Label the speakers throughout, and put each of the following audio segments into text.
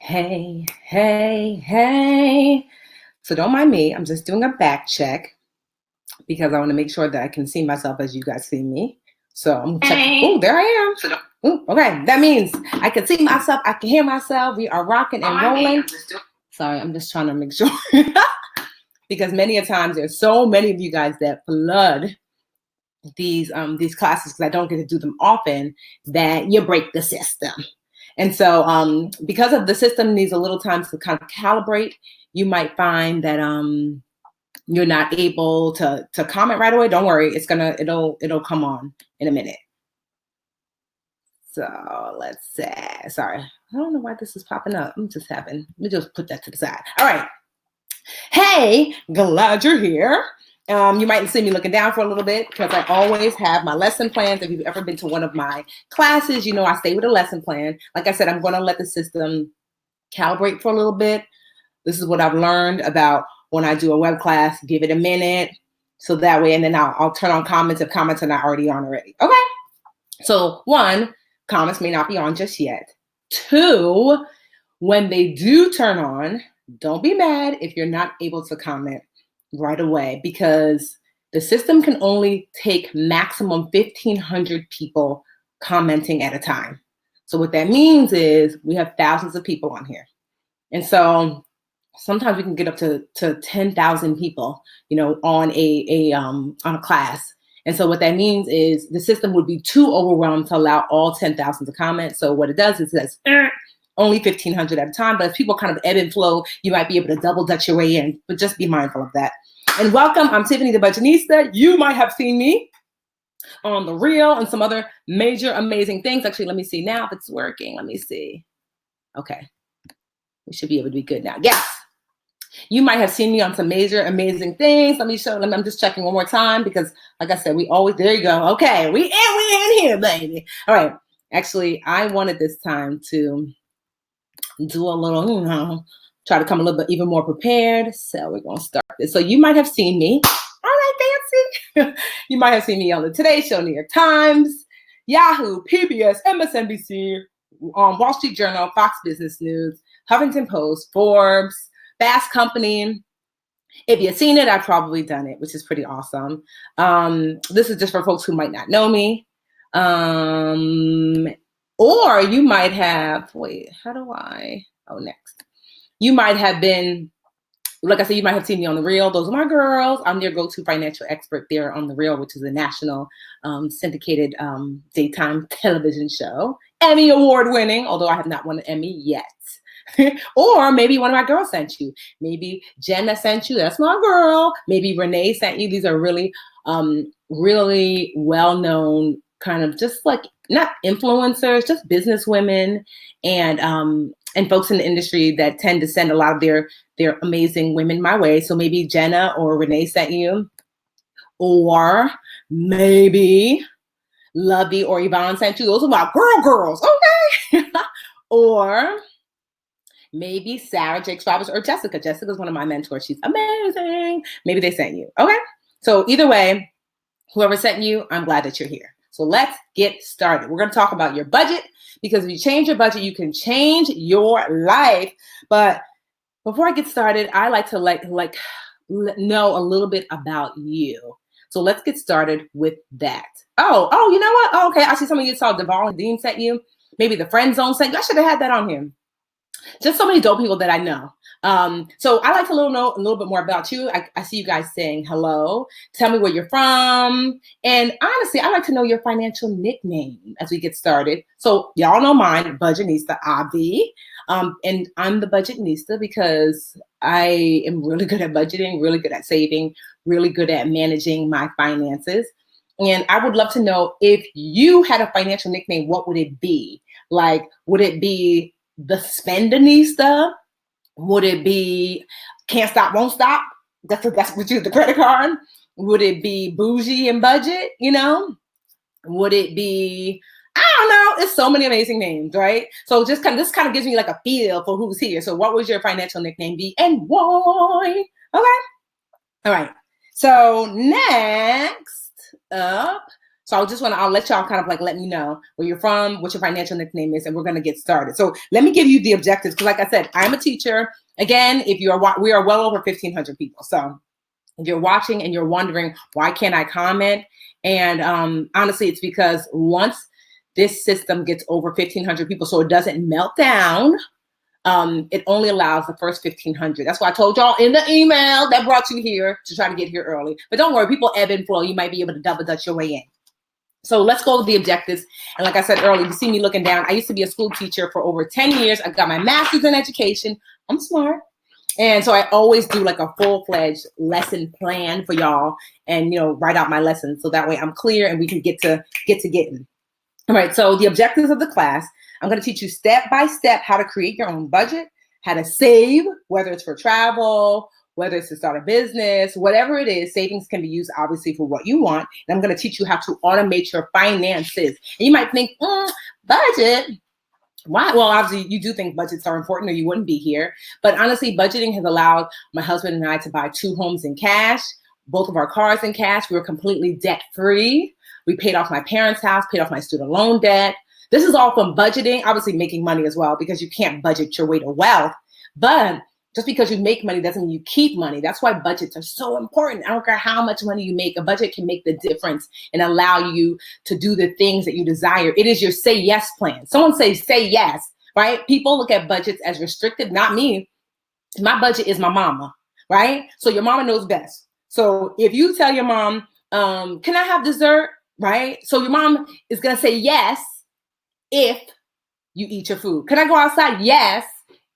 Speaker 1: Hey, hey, hey. So don't mind me. I'm just doing a back check because I want to make sure that I can see myself as you guys see me. So I'm checking. Oh, there I am. Ooh, okay, that means I can see myself. I can hear myself. We are rocking and rolling. Sorry, I'm just trying to make sure because many a times there's so many of you guys that flood these classes because I don't get to do them often that you break the system. And so because of the system needs a little time to kind of calibrate, you might find that you're not able to comment right away. Don't worry, it'll come on in a minute. So let's say, sorry, I don't know why this is popping up. I'm just having, let me just put that to the side. All right. Hey, glad you're here. You might see me looking down for a little bit because I always have my lesson plans. If you've ever been to one of my classes, you know I stay with a lesson plan. Like I said, I'm going to let the system calibrate for a little bit. This is what I've learned about when I do a web class. Give it a minute so that way, and then I'll turn on comments if comments are not already on already. Okay. So 1, comments may not be on just yet. 2, when they do turn on, don't be mad if you're not able to comment right away because the system can only take maximum 1,500 people commenting at a time. So what that means is we have thousands of people on here. And so sometimes we can get up to 10,000 people, on a class. And so what that means is the system would be too overwhelmed to allow all 10,000 to comment. So what it does is it says only 1,500 at a time. But if people kind of ebb and flow, you might be able to double dutch your way in. But just be mindful of that. And welcome. I'm Tiffany the Budgetnista. You might have seen me on The Real and some other major amazing things. Actually, let me see now if it's working. Let me see. Okay. We should be able to be good now. Yes. You might have seen me on some major amazing things. Let me show them. I'm just checking one more time because, like I said, we always, there you go. Okay, we in here, baby. All right. Actually, I wanted this time to do a little, try to come a little bit even more prepared. So we're going to start this. So you might have seen me. All right, Fancy. You might have seen me on the Today Show, New York Times, Yahoo, PBS, MSNBC, Wall Street Journal, Fox Business News, Huffington Post, Forbes, Fast Company. If you've seen it, I've probably done it, which is pretty awesome. This is just for folks who might not know me. Or you might have, next. You might have been, like I said, you might have seen me on The Real. Those are my girls. I'm their go-to financial expert there on The Real, which is a national syndicated daytime television show. Emmy award winning, although I have not won an Emmy yet. Or maybe one of my girls sent you. Maybe Jenna sent you. That's my girl. Maybe Renee sent you. These are really, really well-known kind of just like not influencers, just business women and folks in the industry that tend to send a lot of their amazing women my way. So maybe Jenna or Renee sent you, or maybe Lovey or Yvonne sent you. Those are my girls, okay? Or maybe Sarah Jakes Roberts or Jessica. Jessica's one of my mentors. She's amazing. Maybe they sent you. Okay. So either way, whoever sent you, I'm glad that you're here. So let's get started. We're going to talk about your budget because if you change your budget, you can change your life. But before I get started, I like to know a little bit about you. So let's get started with that. Oh, you know what? Oh, okay. I see some of you saw Duvall and Dean sent you. Maybe the friend zone sent you. I should have had that on here. Just so many dope people that I know. So I like to know a little bit more about you. I see you guys saying hello. Tell me where you're from. And honestly, I like to know your financial nickname as we get started. So y'all know mine, Budgetnista Avi. And I'm the Budgetnista because I am really good at budgeting, really good at saving, really good at managing my finances. And I would love to know if you had a financial nickname, what would it be? Like, would it be the Spendanista? Would it be Can't Stop, Won't Stop? That's what you, the credit card. Would it be Bougie and Budget? Would it be, I don't know. It's so many amazing names, right? So this kind of gives me like a feel for who's here. So what would your financial nickname be and why? Okay. All right. So next up, So I'll let y'all kind of like let me know where you're from, what your financial nickname is, and we're going to get started. So let me give you the objectives, because like I said, I'm a teacher. Again, we are well over 1,500 people. So if you're watching and you're wondering, why can't I comment? And honestly, it's because once this system gets over 1,500 people, so it doesn't melt down, it only allows the first 1,500. That's why I told y'all in the email that brought you here to try to get here early. But don't worry, people ebb and flow. You might be able to double dutch your way in. So let's go with the objectives. And like I said earlier, you see me looking down. I used to be a school teacher for over 10 years. I got my master's in education. I'm smart. And so I always do like a full-fledged lesson plan for y'all and, write out my lessons. So that way I'm clear and we can get to getting. All right. So the objectives of the class, I'm going to teach you step by step how to create your own budget, how to save, whether it's for travel, whether it's to start a business, whatever it is. Savings can be used obviously for what you want. And I'm going to teach you how to automate your finances. And you might think, budget. Why? Well, obviously you do think budgets are important or you wouldn't be here. But honestly, budgeting has allowed my husband and I to buy 2 homes in cash, both of our cars in cash. We were completely debt free. We paid off my parents' house, paid off my student loan debt. This is all from budgeting, obviously making money as well, because you can't budget your way to wealth. But just because you make money doesn't mean you keep money. That's why budgets are so important. I don't care how much money you make. A budget can make the difference and allow you to do the things that you desire. It is your say yes plan. Someone say yes, right? People look at budgets as restrictive, not me. My budget is my mama, right? So your mama knows best. So if you tell your mom, can I have dessert, right? So your mom is going to say yes if you eat your food. Can I go outside? Yes,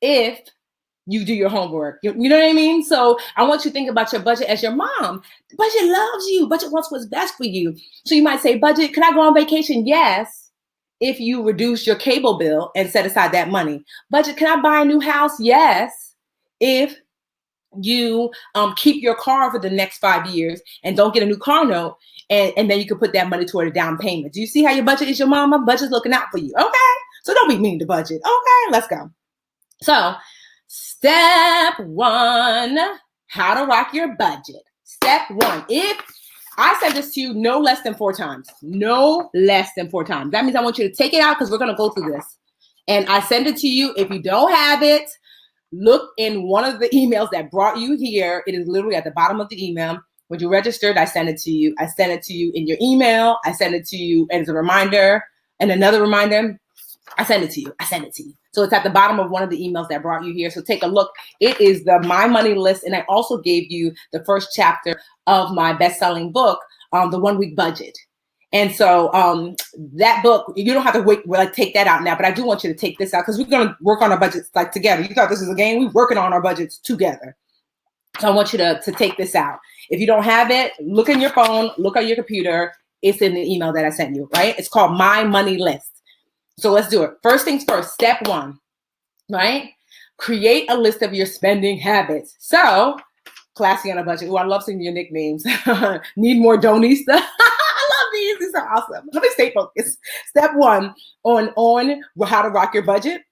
Speaker 1: if you do your homework. You know what I mean? So I want you to think about your budget as your mom. The budget loves you. Budget wants what's best for you. So you might say, budget, can I go on vacation? Yes, if you reduce your cable bill and set aside that money. Budget, can I buy a new house? Yes, if you keep your car for the next 5 years and don't get a new car note, and then you can put that money toward a down payment. Do you see how your budget is your mama? Budget's looking out for you. Okay, so don't be mean to budget. Okay, let's go. So step 1, how to rock your budget. Step 1, if I said this to you no less than 4 times, no less than 4 times. That means I want you to take it out because we're going to go through this. And I send it to you. If you don't have it, look in one of the emails that brought you here. It is literally at the bottom of the email. When you registered, I send it to you. I send it to you in your email. I send it to you as a reminder and another reminder. I send it to you. I send it to you. So it's at the bottom of one of the emails that brought you here. So take a look. It is the My Money List. And I also gave you the first chapter of my best-selling book, The 1 Week Budget. And so that book, you don't have to wait, take that out now, but I do want you to take this out because we're going to work on our budgets like together. You thought this was a game? We're working on our budgets together. So I want you to take this out. If you don't have it, look in your phone, look on your computer. It's in the email that I sent you, right? It's called My Money List. So let's do it. First things first, step 1, right? Create a list of your spending habits. So, classy on a budget. Oh, I love seeing your nicknames. Need more Donista. I love these. These are awesome. Let me stay focused. Step 1 on how to rock your budget.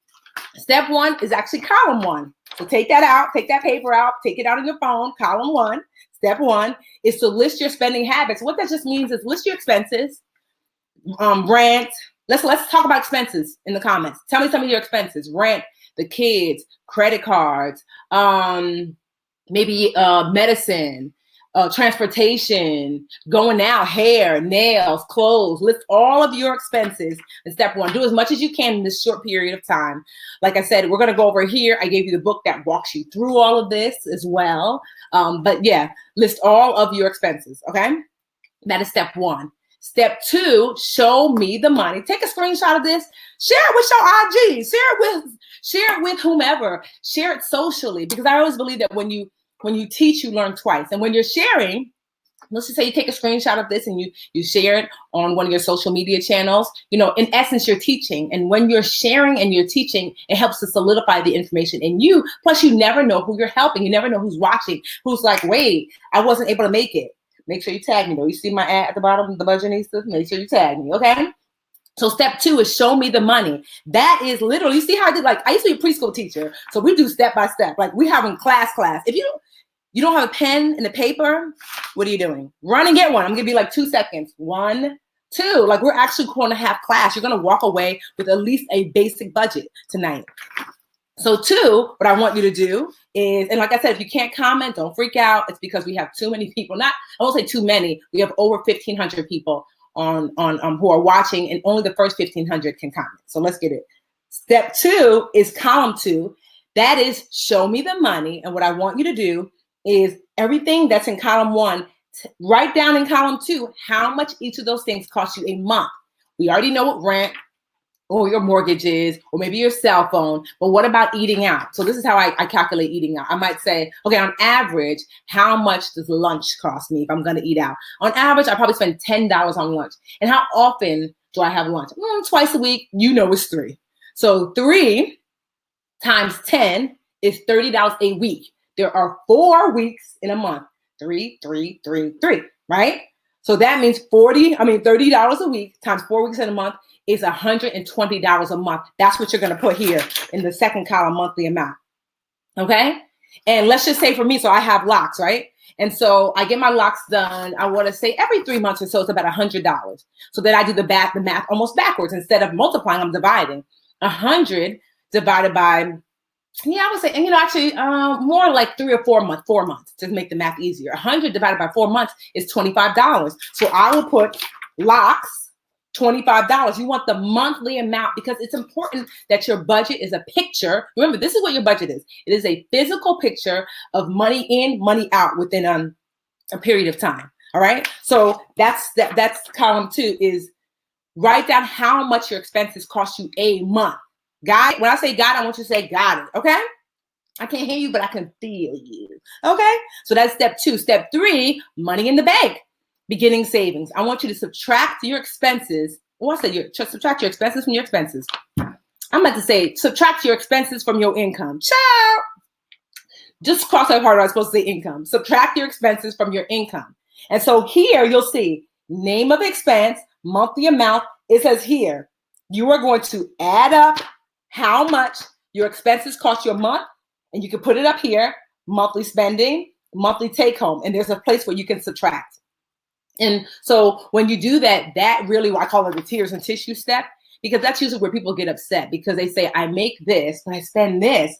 Speaker 1: Step 1 is actually column 1. So take that out, take that paper out, take it out on your phone. Column 1. Step 1 is to list your spending habits. What that just means is list your expenses, rent. Let's talk about expenses in the comments. Tell me some of your expenses: rent, the kids, credit cards, maybe medicine, transportation, going out, hair, nails, clothes. List all of your expenses in step 1. Do as much as you can in this short period of time. Like I said, we're going to go over here. I gave you the book that walks you through all of this as well. But yeah, list all of your expenses. Okay. That is step 1. Step 2, show me the money. Take a screenshot of this. Share it with your IG. Share it with whomever. Share it socially, because I always believe that when you teach, you learn twice. And when you're sharing, let's just say you take a screenshot of this and you share it on one of your social media channels. In essence, you're teaching. And when you're sharing and you're teaching, it helps to solidify the information in you. Plus, you never know who you're helping. You never know who's watching, who's like, wait, I wasn't able to make it. Make sure you tag me though. You see my ad at the bottom of the Budgetista? Make sure you tag me, okay? So step 2 is show me the money. That is literally, you see how I did, I used to be a preschool teacher. So we do step by step. We having class. If you don't have a pen and a paper, what are you doing? Run and get one. I'm gonna be 2 seconds. 1, Two, like we're actually going to have class. You're going to walk away with at least a basic budget tonight. So two, what I want you to do is, and like I said, if you can't comment, don't freak out. It's because we have too many people. Not, I won't say too many. We have over 1,500 people on who are watching, and only the first 1,500 can comment. So let's get it. Step two is column two. That is show me the money. And what I want you to do is everything that's in column one, write down in column two how much each of those things cost you a month. We already know what rent or your mortgages, or maybe your cell phone, but what about eating out? So this is how I calculate eating out. I might say, okay, on average, how much does lunch cost me if I'm gonna eat out? On average, I probably spend $10 on lunch. And how often do I have lunch? Twice a week, you know it's 3. So 3 times 10 is $30 a week. There are 4 weeks in a month, 3, 3, 3, 3, right? So that means $30 a week times 4 weeks in a month is $120 a month. That's what you're going to put here in the second column, monthly amount. Okay. And let's just say for me, so I have locks, right? And so I get my locks done, I want to say every 3 months or so, it's about $100. So then I do the math almost backwards. Instead of multiplying, I'm dividing. 100 divided by, I would say, and actually more like 3 or 4 months, 4 months to make the math easier. 100 divided by 4 months is $25. So I will put locks, $25. You want the monthly amount because it's important that your budget is a picture. Remember, this is what your budget is. It is a physical picture of money in, money out within a period of time. All right. So that's column 2 is write down how much your expenses cost you a month. Got it? When I say got it, I want you to say got it. Okay. I can't hear you, but I can feel you. Okay. So that's step 2. Step 3, money in the bank. Beginning savings. I want you to subtract your expenses. Subtract your expenses from your expenses. I'm about to say subtract your expenses from your income. Ciao. Just cross that part. I was supposed to say income. Subtract your expenses from your income. And so here you'll see name of expense, monthly amount. It says here you are going to add up how much your expenses cost you a month, and you can put it up here. Monthly spending, monthly take home, and there's a place where you can subtract. And so when you do that, that really, I call it the tears and tissue step, because that's usually where people get upset because they say, I make this, but I spend this.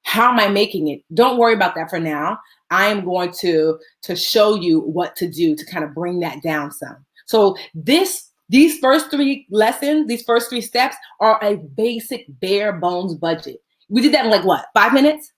Speaker 1: How am I making it? Don't worry about that for now. I am going to show you what to do to kind of bring that down some. So these first 3 lessons, these first 3 steps are a basic bare bones budget. We did that in like what, 5 minutes?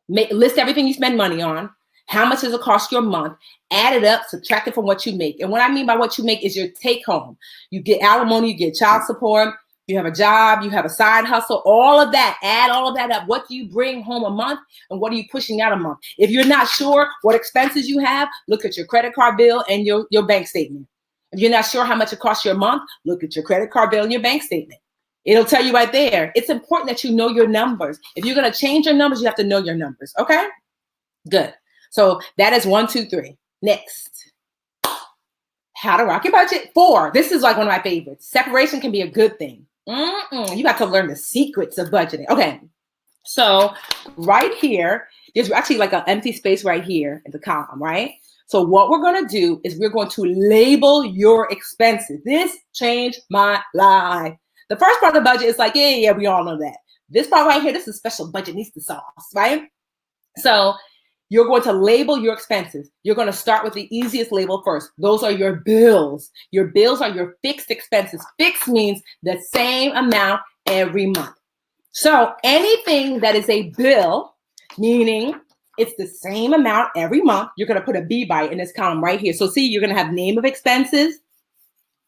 Speaker 1: List everything you spend money on. How much does it cost you a month? Add it up, subtract it from what you make. And what I mean by what you make is your take home. You get alimony, you get child support, you have a job, you have a side hustle, all of that. Add all of that up. What do you bring home a month and what are you pushing out a month? If you're not sure what expenses you have, look at your credit card bill and your bank statement. If you're not sure how much it costs you a month, look at your credit card bill and your bank statement. It'll tell you right there. It's important that you know your numbers. If you're going to change your numbers, you have to know your numbers. Okay? Good. So that is 1, 2, 3. Next, how to rock your budget. 4. This is like one of my favorites. Separation can be a good thing. You got to learn the secrets of budgeting. Okay. So right here, there's actually like an empty space right here in the column, right? So what we're going to do is we're going to label your expenses. This changed my life. The first part of the budget is like, yeah, we all know that. This part right here, this is special budget needs the sauce, right? So you're going to label your expenses. You're going to start with the easiest label first. Those are your bills. Your bills are your fixed expenses. Fixed means the same amount every month. So anything that is a bill, meaning it's the same amount every month, you're going to put a B by it in this column right here. So see, you're going to have name of expenses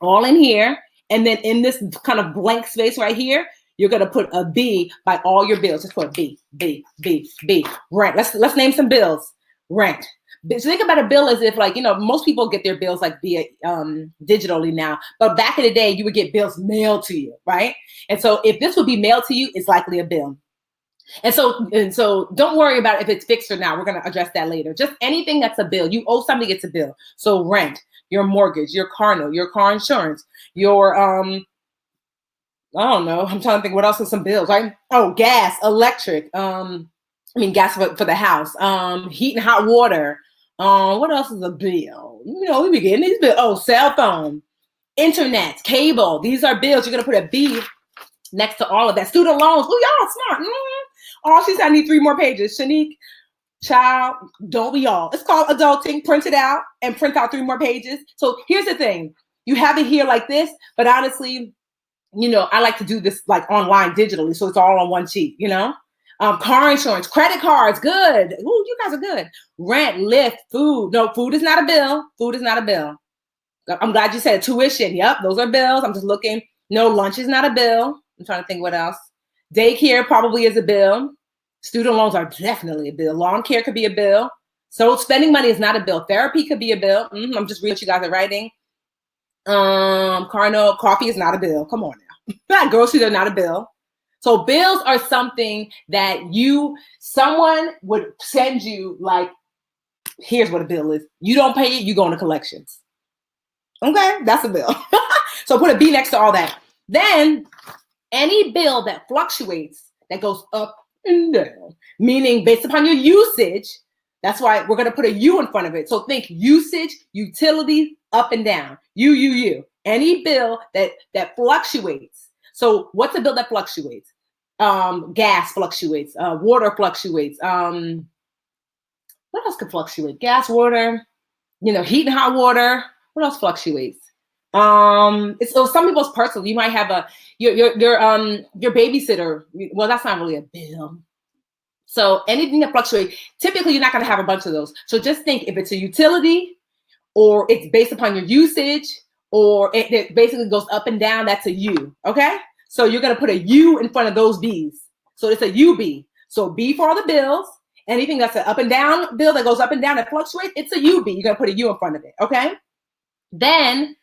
Speaker 1: all in here. And then in this kind of blank space right here, you're going to put a B by all your bills. Just put B, B, B, B. Rent. Let's name some bills. Rent. So think about a bill as if like, most people get their bills like via digitally now. But back in the day, you would get bills mailed to you, right? And so if this would be mailed to you, it's likely a bill. And so don't worry about if it's fixed or not. We're going to address that later. Just anything that's a bill. You owe somebody, it's a bill. So rent, your mortgage, your car note, your car insurance, your I don't know. I'm trying to think what else are some bills, right? Oh, gas, electric. Gas for the house. Heat and hot water. What else is a bill? We be getting these bills. Oh, cell phone. Internet, cable, these are bills. You're going to put a B next to all of that. Student loans. Oh, y'all smart. Oh, she said I need 3 more pages. Shanique, child, don't we all? It's called adulting. Print it out and print out 3 more pages. So here's the thing. You have it here like this, but honestly, you know, I like to do this like online digitally. So it's all on one sheet, you know? Car insurance, credit cards, good. Ooh, you guys are good. Rent, Lyft, food. No, food is not a bill. Food is not a bill. I'm glad you said tuition. Yep, those are bills. I'm just looking. No, lunch is not a bill. I'm trying to think what else. Daycare probably is a bill. Student loans are definitely a bill. Lawn care could be a bill. So spending money is not a bill. Therapy could be a bill. I'm just reading what you guys are writing. Coffee is not a bill. Come on now. Groceries are not a bill. So bills are something that someone would send you like, here's what a bill is. You don't pay it, you go into collections. Okay, that's a bill. So put a B next to all that. Then any bill that fluctuates, that goes up and down, meaning based upon your usage, that's why we're going to put a U in front of it. So think usage, utility, up and down. U. Any bill that fluctuates. So what's a bill that fluctuates? Gas fluctuates. Water fluctuates. What else could fluctuate? Gas, water, heat and hot water. What else fluctuates? So some people's personal. You might have your babysitter. Well, that's not really a bill. So anything that fluctuates, typically you're not going to have a bunch of those. So just think if it's a utility, or it's based upon your usage, or it basically goes up and down, that's a U. Okay. So you're going to put a U in front of those B's. So it's a UB. So B for all the bills. Anything that's an up and down bill that goes up and down that fluctuates, it's a UB. You're going to put a U in front of it. Okay. Then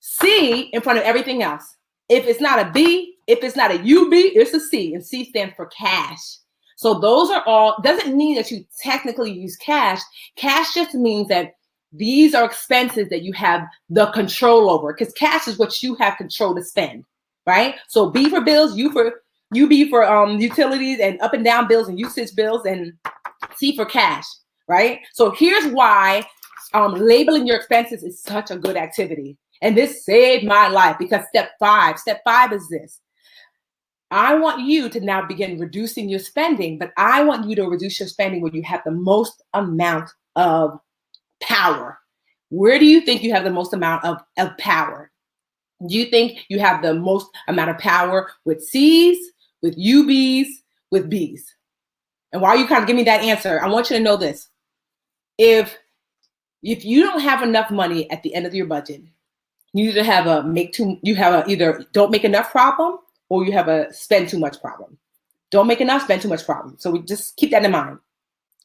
Speaker 1: C in front of everything else. If it's not a B, if it's not a UB, it's a C, and C stands for cash. So those are all, doesn't mean that you technically use cash. Cash just means that these are expenses that you have the control over, because cash is what you have control to spend, right? So B for bills, UB for utilities and up and down bills and usage bills, and C for cash, right? So here's why labeling your expenses is such a good activity. And this saved my life, because step five is this. I want you to now begin reducing your spending, but I want you to reduce your spending where you have the most amount of power. Where do you think you have the most amount of power? Do you think you have the most amount of power with C's, with UBs, with B's? And while you kind of give me that answer, I want you to know this. If you don't have enough money at the end of your budget, you either have either don't make enough problem, or you have a spend too much problem. Don't make enough, spend too much problem. So we just keep that in mind.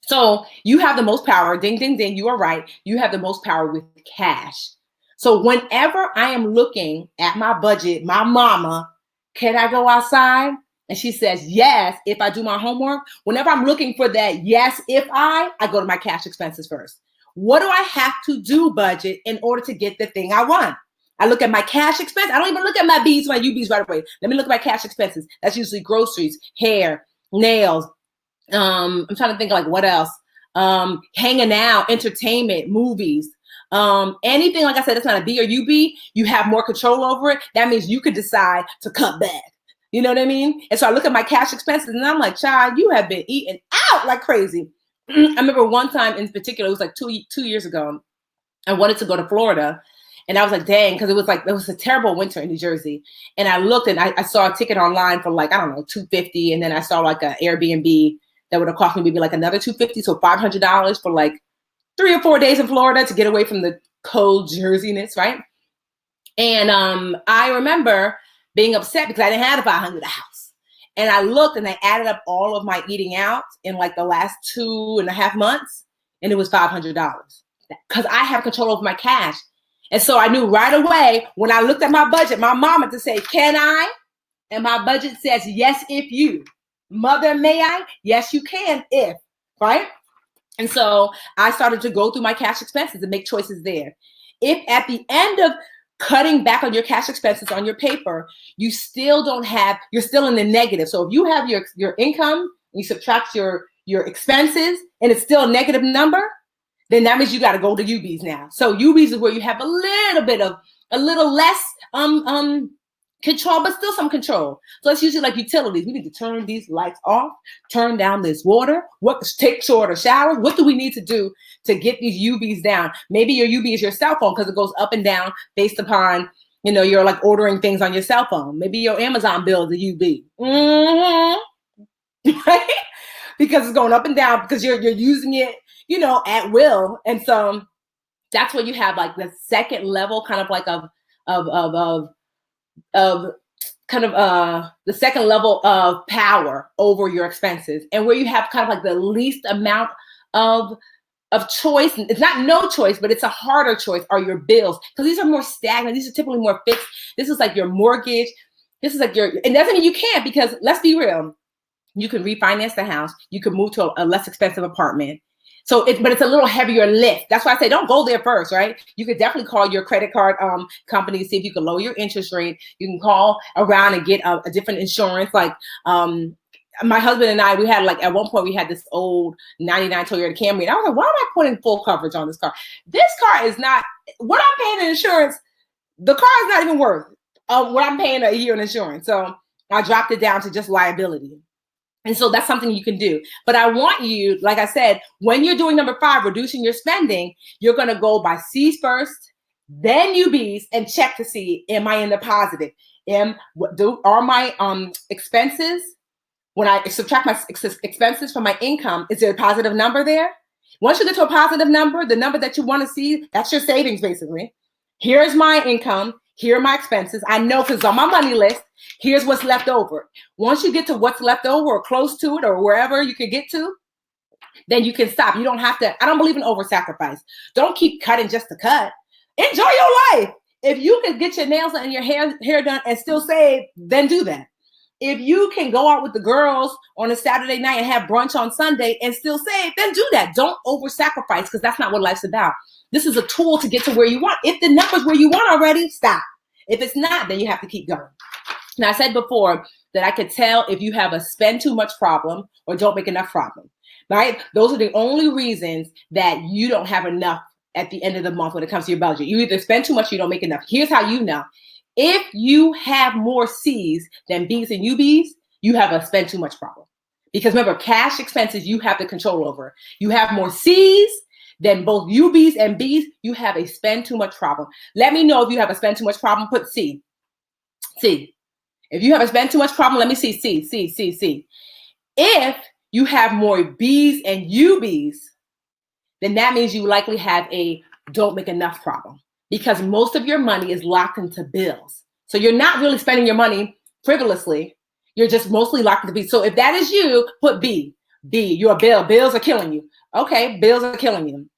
Speaker 1: So you have the most power. Ding, ding, ding. You are right. You have the most power with cash. So whenever I am looking at my budget, my mama, can I go outside? And she says, yes, if I do my homework. Whenever I'm looking for that, yes, if I go to my cash expenses first. What do I have to do, budget, in order to get the thing I want? I look at my cash expense. I don't even look at my B's, my UBs right away. Let me look at my cash expenses. That's usually groceries, hair, nails. I'm trying to think like what else. Hanging out, entertainment, movies. Anything, like I said, it's not a B or UB. You have more control over it. That means you could decide to cut back. You know what I mean? And so I look at my cash expenses and I'm like, child, you have been eating out like crazy. I remember one time in particular, it was like two years ago. I wanted to go to Florida. And I was like, dang, because it was a terrible winter in New Jersey. And I looked and I saw a ticket online for like, I don't know, $250. And then I saw like an Airbnb that would have cost me maybe like another $250. So $500 for like 3 or 4 days in Florida to get away from the cold Jerseyness, right? And I remember being upset because I didn't have the $500. And I looked and I added up all of my eating out in like the last 2.5 months. And it was $500 because I have control over my cash. And so I knew right away when I looked at my budget, my mama to say, can I? And my budget says, yes, if you. Mother, may I? Yes, you can, if, right? And so I started to go through my cash expenses and make choices there. If at the end of cutting back on your cash expenses on your paper, you still you're still in the negative. So if you have your income, you subtract your expenses, and it's still a negative number, then that means you got to go to UBs now. So UBs is where you have a little bit of a little less control, but still some control. So it's usually like utilities. We need to turn these lights off, turn down this water, take shorter showers. What do we need to do to get these UBs down? Maybe your UB is your cell phone because it goes up and down based upon, you're like ordering things on your cell phone. Maybe your Amazon bill is a UB. Right? Because it's going up and down because you're using it, at will. And so that's where you have like the second level kind of like of the second level of power over your expenses, and where you have kind of like the least amount of choice. It's not no choice, but it's a harder choice, are your bills, because these are more stagnant. These are typically more fixed. This is like your mortgage. This is like it doesn't mean you can't, because let's be real. You can refinance the house. You can move to a less expensive apartment. But it's a little heavier lift. That's why I say don't go there first, right? You could definitely call your credit card company, see if you can lower your interest rate. You can call around and get a different insurance. Like my husband and I, we had like at one point we had this old '99 Toyota Camry, and I was like, why am I putting full coverage on this car? This car is not what I'm paying in insurance. The car is not even worth what I'm paying a year in insurance. So I dropped it down to just liability. And so that's something you can do. But I want you, like I said, when you're doing number 5, reducing your spending, you're going to go by C's first, then UBs, and check to see, am I in the positive? Are my expenses, when I subtract my expenses from my income, is there a positive number there? Once you get to a positive number, the number that you want to see, that's your savings basically. Here's my income. Here are my expenses. I know because it's on my money list. Here's what's left over. Once you get to what's left over or close to it or wherever you can get to, then you can stop. You don't have to. I don't believe in over-sacrifice. Don't keep cutting just to cut. Enjoy your life. If you can get your nails and your hair done and still save, then do that. If you can go out with the girls on a Saturday night and have brunch on Sunday and still save, then do that. Don't over-sacrifice, because that's not what life's about. This is a tool to get to where you want. If the number's where you want already, stop. If it's not, then you have to keep going. Now, I said before that I could tell if you have a spend too much problem or don't make enough problem, right? Those are the only reasons that you don't have enough at the end of the month when it comes to your budget. You either spend too much or you don't make enough. Here's how you know. If you have more C's than B's and UBs, you have a spend too much problem. Because remember, cash expenses you have the control over. You have more C's than both UBs and Bs, you have a spend too much problem. Let me know if you have a spend too much problem. Put C. C. If you have a spend too much problem, let me see C, C, C, C. If you have more Bs and UBs, then that means you likely have a don't make enough problem, because most of your money is locked into bills. So you're not really spending your money frivolously. You're just mostly locked into B. So if that is you, put B. B, you're a bill. Bills are killing you. Okay, bills are killing you.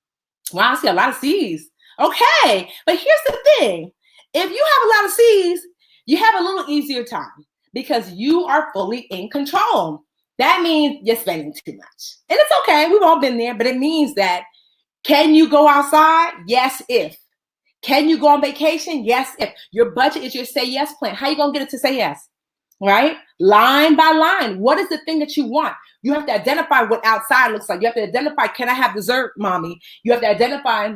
Speaker 1: Wow, I see a lot of C's. Okay, but here's the thing. If you have a lot of C's, you have a little easier time because you are fully in control. That means you're spending too much. And it's okay. We've all been there, but it means that, can you go outside? Yes, if. Can you go on vacation? Yes, if. Your budget is your say yes plan. How are you going to get it to say yes? Right? Line by line. What is the thing that you want? You have to identify what outside looks like. You have to identify, can I have dessert, mommy? You have to identify,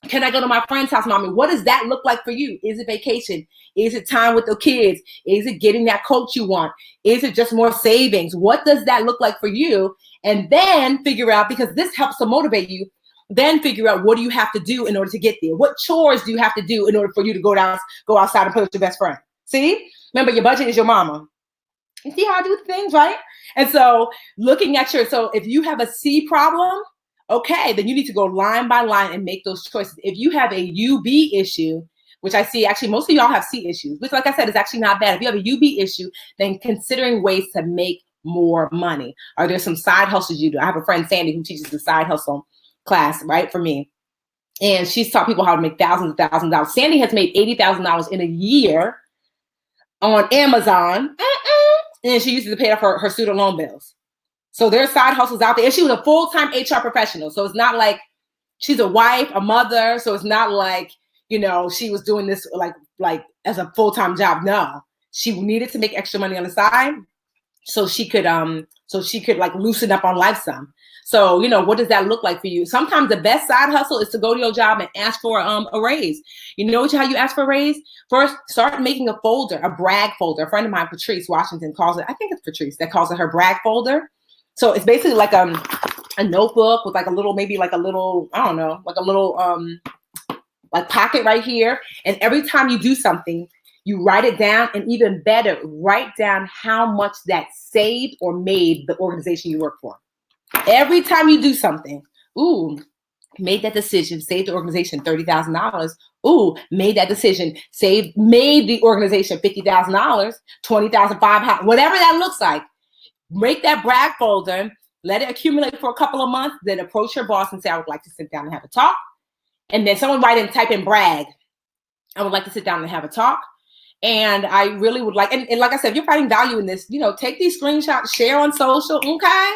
Speaker 1: can I go to my friend's house, mommy? What does that look like for you? Is it vacation? Is it time with the kids? Is it getting that coat you want? Is it just more savings? What does that look like for you? And then figure out, because this helps to motivate you, then figure out, what do you have to do in order to get there? What chores do you have to do in order for you to go outside and play with your best friend? See? Remember, your budget is your mama. You see how I do things, right? And so looking at so if you have a C problem, okay, then you need to go line by line and make those choices. If you have a UB issue, which I see actually most of y'all have C issues, which like I said is actually not bad. If you have a UB issue, then considering ways to make more money. Are there some side hustles you do? I have a friend, Sandy, who teaches the side hustle class, right, for me. And she's taught people how to make thousands of dollars. Sandy has made $80,000 in a year on Amazon, and she uses to pay off her student loan bills. So there's side hustles out there. And she was a full-time HR professional. So it's not like she's a wife, a mother. So it's not like, she was doing this like as a full-time job. No, she needed to make extra money on the side so she could so she could like loosen up on life some. So, you know, what does that look like for you? Sometimes the best side hustle is to go to your job and ask for a raise. You know how you ask for a raise? First, start making a folder, a brag folder. A friend of mine, Patrice Washington, calls it, I think it's Patrice that calls it her brag folder. So it's basically like a notebook with like a little, maybe like a little, I don't know, like a little like pocket right here. And every time you do something, you write it down, and even better, write down how much that saved or made the organization you work for. Every time you do something, ooh, made that decision, saved the organization $30,000. Ooh, made that decision, made the organization $50,000, $20,500, whatever that looks like. Make that brag folder, let it accumulate for a couple of months, then approach your boss and say, I would like to sit down and have a talk. And then someone type in brag. I would like to sit down and have a talk. And I really would like, and like I said, if you're finding value in this, you know, take these screenshots, share on social, okay?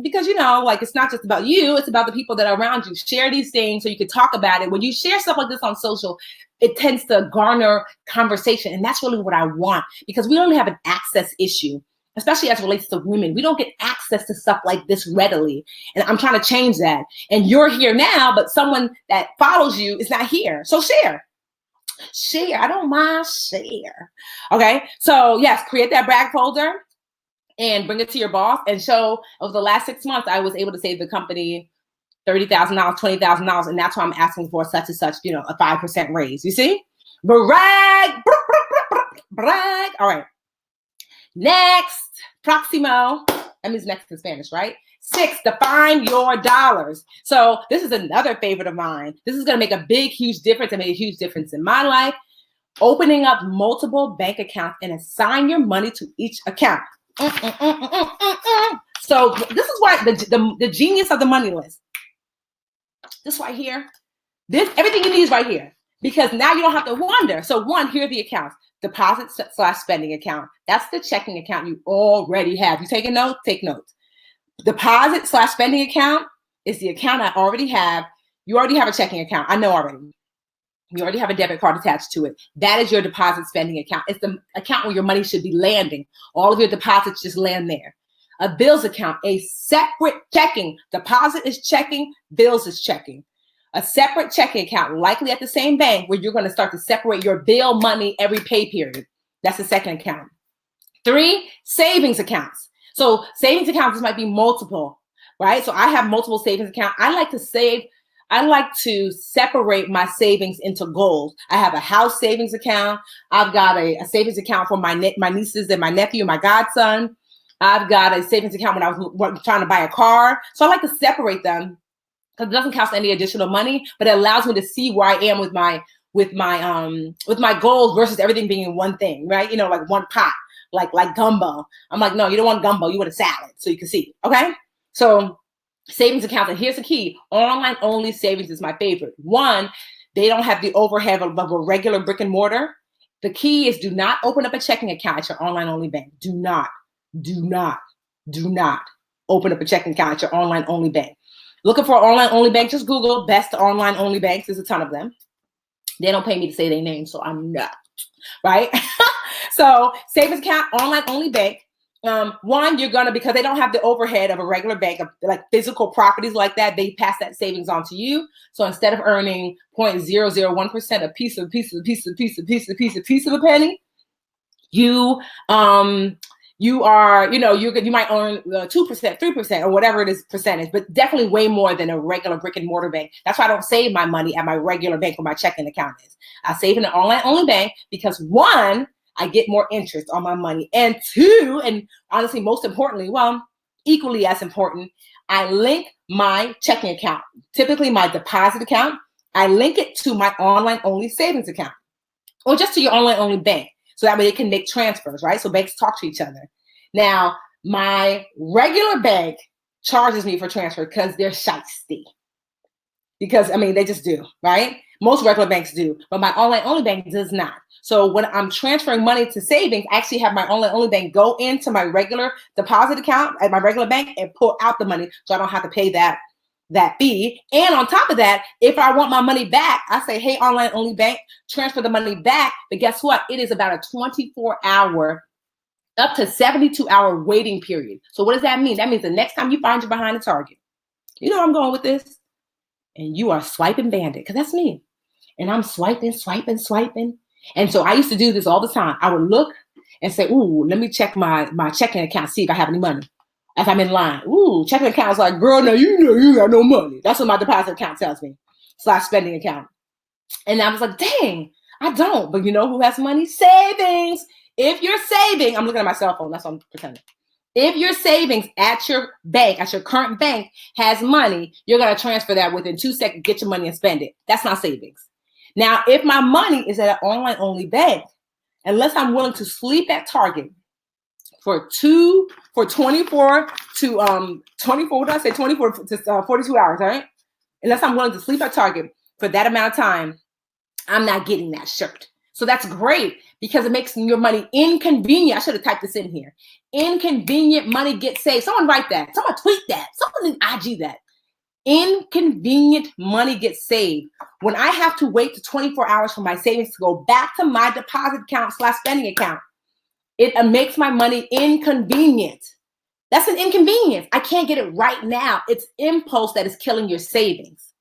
Speaker 1: Because, you know, like, it's not just about you, it's about the people that are around you. Share these things so you can talk about it. When you share stuff like this on social, it tends to garner conversation. And that's really what I want, because we only have an access issue, especially as it relates to women. We don't get access to stuff like this readily. And I'm trying to change that. And you're here now, but someone that follows you is not here. So share. I don't mind share. Okay. So yes, create that brag folder and bring it to your boss and show over the last 6 months, I was able to save the company $30,000, $20,000. And that's why I'm asking for such and such, you know, a 5% raise. You see? Brag. Brag. All right. Next, próximo. That means next in Spanish, right? 6, define your dollars. So this is another favorite of mine. This is going to make a big, huge difference. It made a huge difference in my life. Opening up multiple bank accounts and assign your money to each account. So this is why the genius of the money list. This right here. Everything you need is right here. Because now you don't have to wonder. So one, here are the accounts. Deposit/spending account. That's the checking account you already have. You take a note? Take notes. Deposit/spending account is the account I already have. You already have a checking account. I know already. You already have a debit card attached to it. That is your deposit spending account. It's the account where your money should be landing. All of your deposits just land there. A bills account, a separate checking. Deposit is checking, bills is checking. A separate checking account, likely at the same bank, where you're going to start to separate your bill money every pay period. That's the second account. 3, savings accounts. So savings accounts might be multiple, right? So I have multiple savings accounts. I like to separate my savings into goals. I have a house savings account. I've got a savings account for my nieces and my nephew, my godson. I've got a savings account when I was trying to buy a car. So I like to separate them because it doesn't cost any additional money, but it allows me to see where I am with my goals versus everything being in one thing, right? You know, like one pot, like gumbo. I'm like, no, you don't want gumbo. You want a salad, so you can see. Okay, so savings accounts, and here's the key: online only savings is my favorite. One, they don't have the overhead of a regular brick and mortar. The key is do not open up a checking account at your online only bank. Do not open up a checking account at your online only bank. Looking for an online only bank, just Google best online only banks. There's a ton of them. They don't pay me to say their name, so I'm not, right? So savings account, online only bank. One, you're gonna, because they don't have the overhead of a regular bank, of like physical properties like that, they pass that savings on to you. So instead of earning 0.001%, a piece of a penny, you are, you might earn 2%, 3%, or whatever it is percentage, but definitely way more than a regular brick and mortar bank. That's why I don't save my money at my regular bank where my checking account is. I save in an online only bank because one, I get more interest on my money. And two, and honestly, most importantly, well, equally as important, I link my checking account, typically my deposit account. I link it to my online only savings account or just to your online only bank. So that way they can make transfers, right? So banks talk to each other. Now, my regular bank charges me for transfer because they're shiesty. Because, they just do, right? Most regular banks do, but my online only bank does not. So when I'm transferring money to savings, I actually have my online only bank go into my regular deposit account at my regular bank and pull out the money so I don't have to pay that fee. And on top of that, if I want my money back, I say, hey, online only bank, transfer the money back. But guess what? It is about a 24-hour up to 72-hour waiting period. So what does that mean? That means the next time you find you're behind the target, you know where I'm going with this, and you are swiping bandit, because that's me. And I'm swiping. And so I used to do this all the time. I would look and say, ooh, let me check my checking account, see if I have any money. As I'm in line, ooh, checking account's like, girl, now you know you got no money. That's what my deposit account tells me, / spending account. And I was like, dang, I don't. But you know who has money? Savings. If you're saving, I'm looking at my cell phone. That's what I'm pretending. If your savings at your bank, at your current bank, has money, you're going to transfer that within 2 seconds, get your money and spend it. That's not savings. Now, if my money is at an online-only bank, unless I'm willing to sleep at Target for 24 to 24, what did I say? 24 to 42 hours, all right? Unless I'm willing to sleep at Target for that amount of time, I'm not getting that shirt. So that's great because it makes your money inconvenient. I should have typed this in here. Inconvenient money gets saved. Someone write that. Someone tweet that. Someone IG that. Inconvenient money gets saved. When I have to wait to 24 hours for my savings to go back to my deposit account / spending account, it makes my money inconvenient. That's an inconvenience. I can't get it right now. It's impulse that is killing your savings.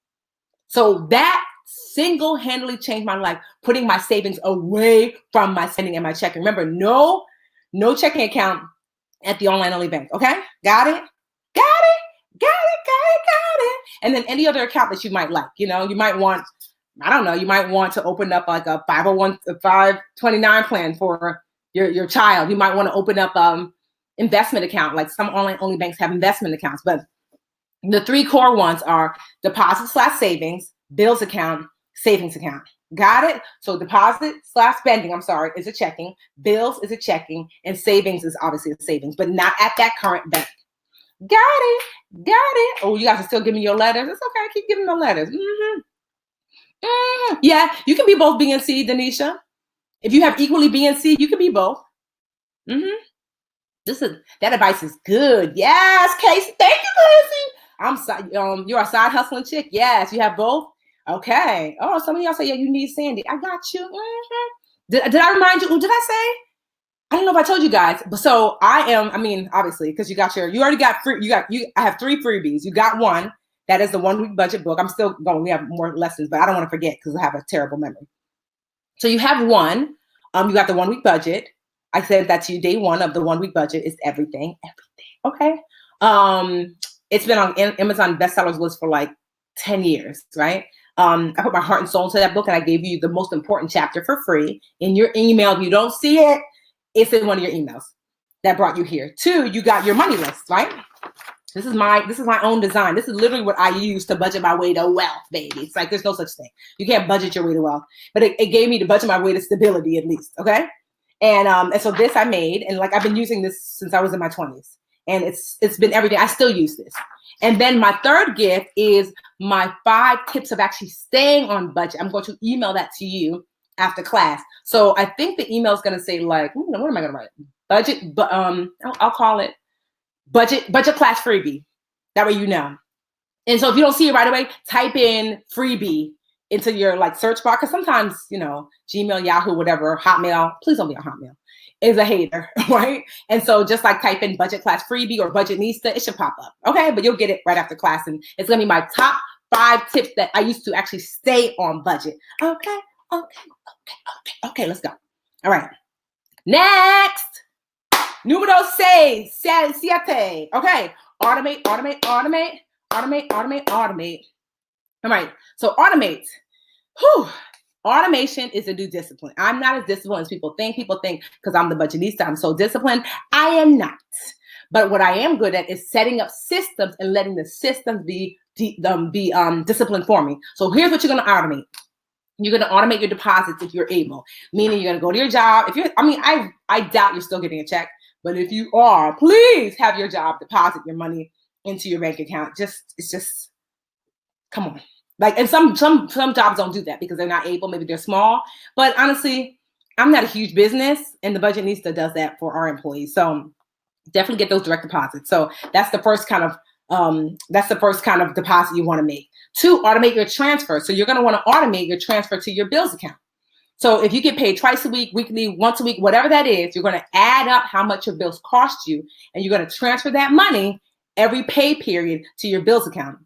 Speaker 1: So that single-handedly changed my life, putting my savings away from my spending and my checking. Remember, no checking account at the online-only bank. Okay? Got it? Got it? And then any other account that you might like. You know, you might want, I don't know, you might want to open up like a 529 plan for your child. You might want to open up investment account. Like some online-only banks have investment accounts. But the 3 core ones are deposit / savings, bills account, savings account. Got it? So deposit / spending, is a checking. Bills is a checking. And savings is obviously a savings, but not at that current bank. Got it. Oh, you guys are still giving your letters. It's okay. Keep giving the letters. Yeah, you can be both B and C, Denisha. If you have equally B and C, you can be both. That advice is good. Yes, Casey. Thank you, Casey. You're a side hustling chick. Yes, you have both. Okay. Oh, some of y'all say, yeah, you need Sandy. I got you. Did I remind you? Did I say? I don't know if I told you guys, but so obviously, because you already got free. I have 3 freebies. You got one. That is the 1-week budget book. I'm still going. We have more lessons, but I don't want to forget because I have a terrible memory. So you have one. You got the 1-week budget. I said that to you. Day 1 of the 1-week budget is everything. Okay. It's been on Amazon bestsellers list for like 10 years, right? I put my heart and soul into that book, and I gave you the most important chapter for free in your email. If you don't see it, it's in one of your emails that brought you here. 2, you got your money list, right? This is my own design. This is literally what I use to budget my way to wealth, baby. It's like there's no such thing. You can't budget your way to wealth, but it gave me to budget my way to stability at least, okay? And so this I made, and like I've been using this since I was in my 20s, and it's been every day. I still use this. And then my 3rd gift is my 5 tips of actually staying on budget. I'm going to email that to you after class. So I think the email is going to say like, what am I going to write? Budget, but I'll call it budget class freebie. That way you know. And so if you don't see it right away, type in freebie into your like search bar, because sometimes, Gmail, Yahoo, whatever, Hotmail, please don't be on Hotmail, is a hater, right? And so just like type in budget class freebie or budgetnista, it should pop up. Okay, but you'll get it right after class, and it's gonna be my top 5 tips that I used to actually stay on budget. Okay, let's go. All right. Next. Numero 6, 7. Okay. Automate. All right. So automate. Automation is a new discipline. I'm not as disciplined as people think. People think because I'm the budgetista, I'm so disciplined. I am not. But what I am good at is setting up systems and letting the systems be disciplined for me. So here's what you're going to automate. You're going to automate your deposits if you're able. Meaning you're going to go to your job. I doubt you're still getting a check. But if you are, please have your job deposit your money into your bank account. It's just, come on. Like, and some jobs don't do that because they're not able. Maybe they're small. But honestly, I'm not a huge business, and the Budgetnista does that for our employees. So definitely get those direct deposits. So that's the first kind of deposit you want to make. 2, automate your transfer. So you're going to want to automate your transfer to your bills account. So if you get paid twice a week, weekly, once a week, whatever that is, you're going to add up how much your bills cost you, and you're going to transfer that money every pay period to your bills account.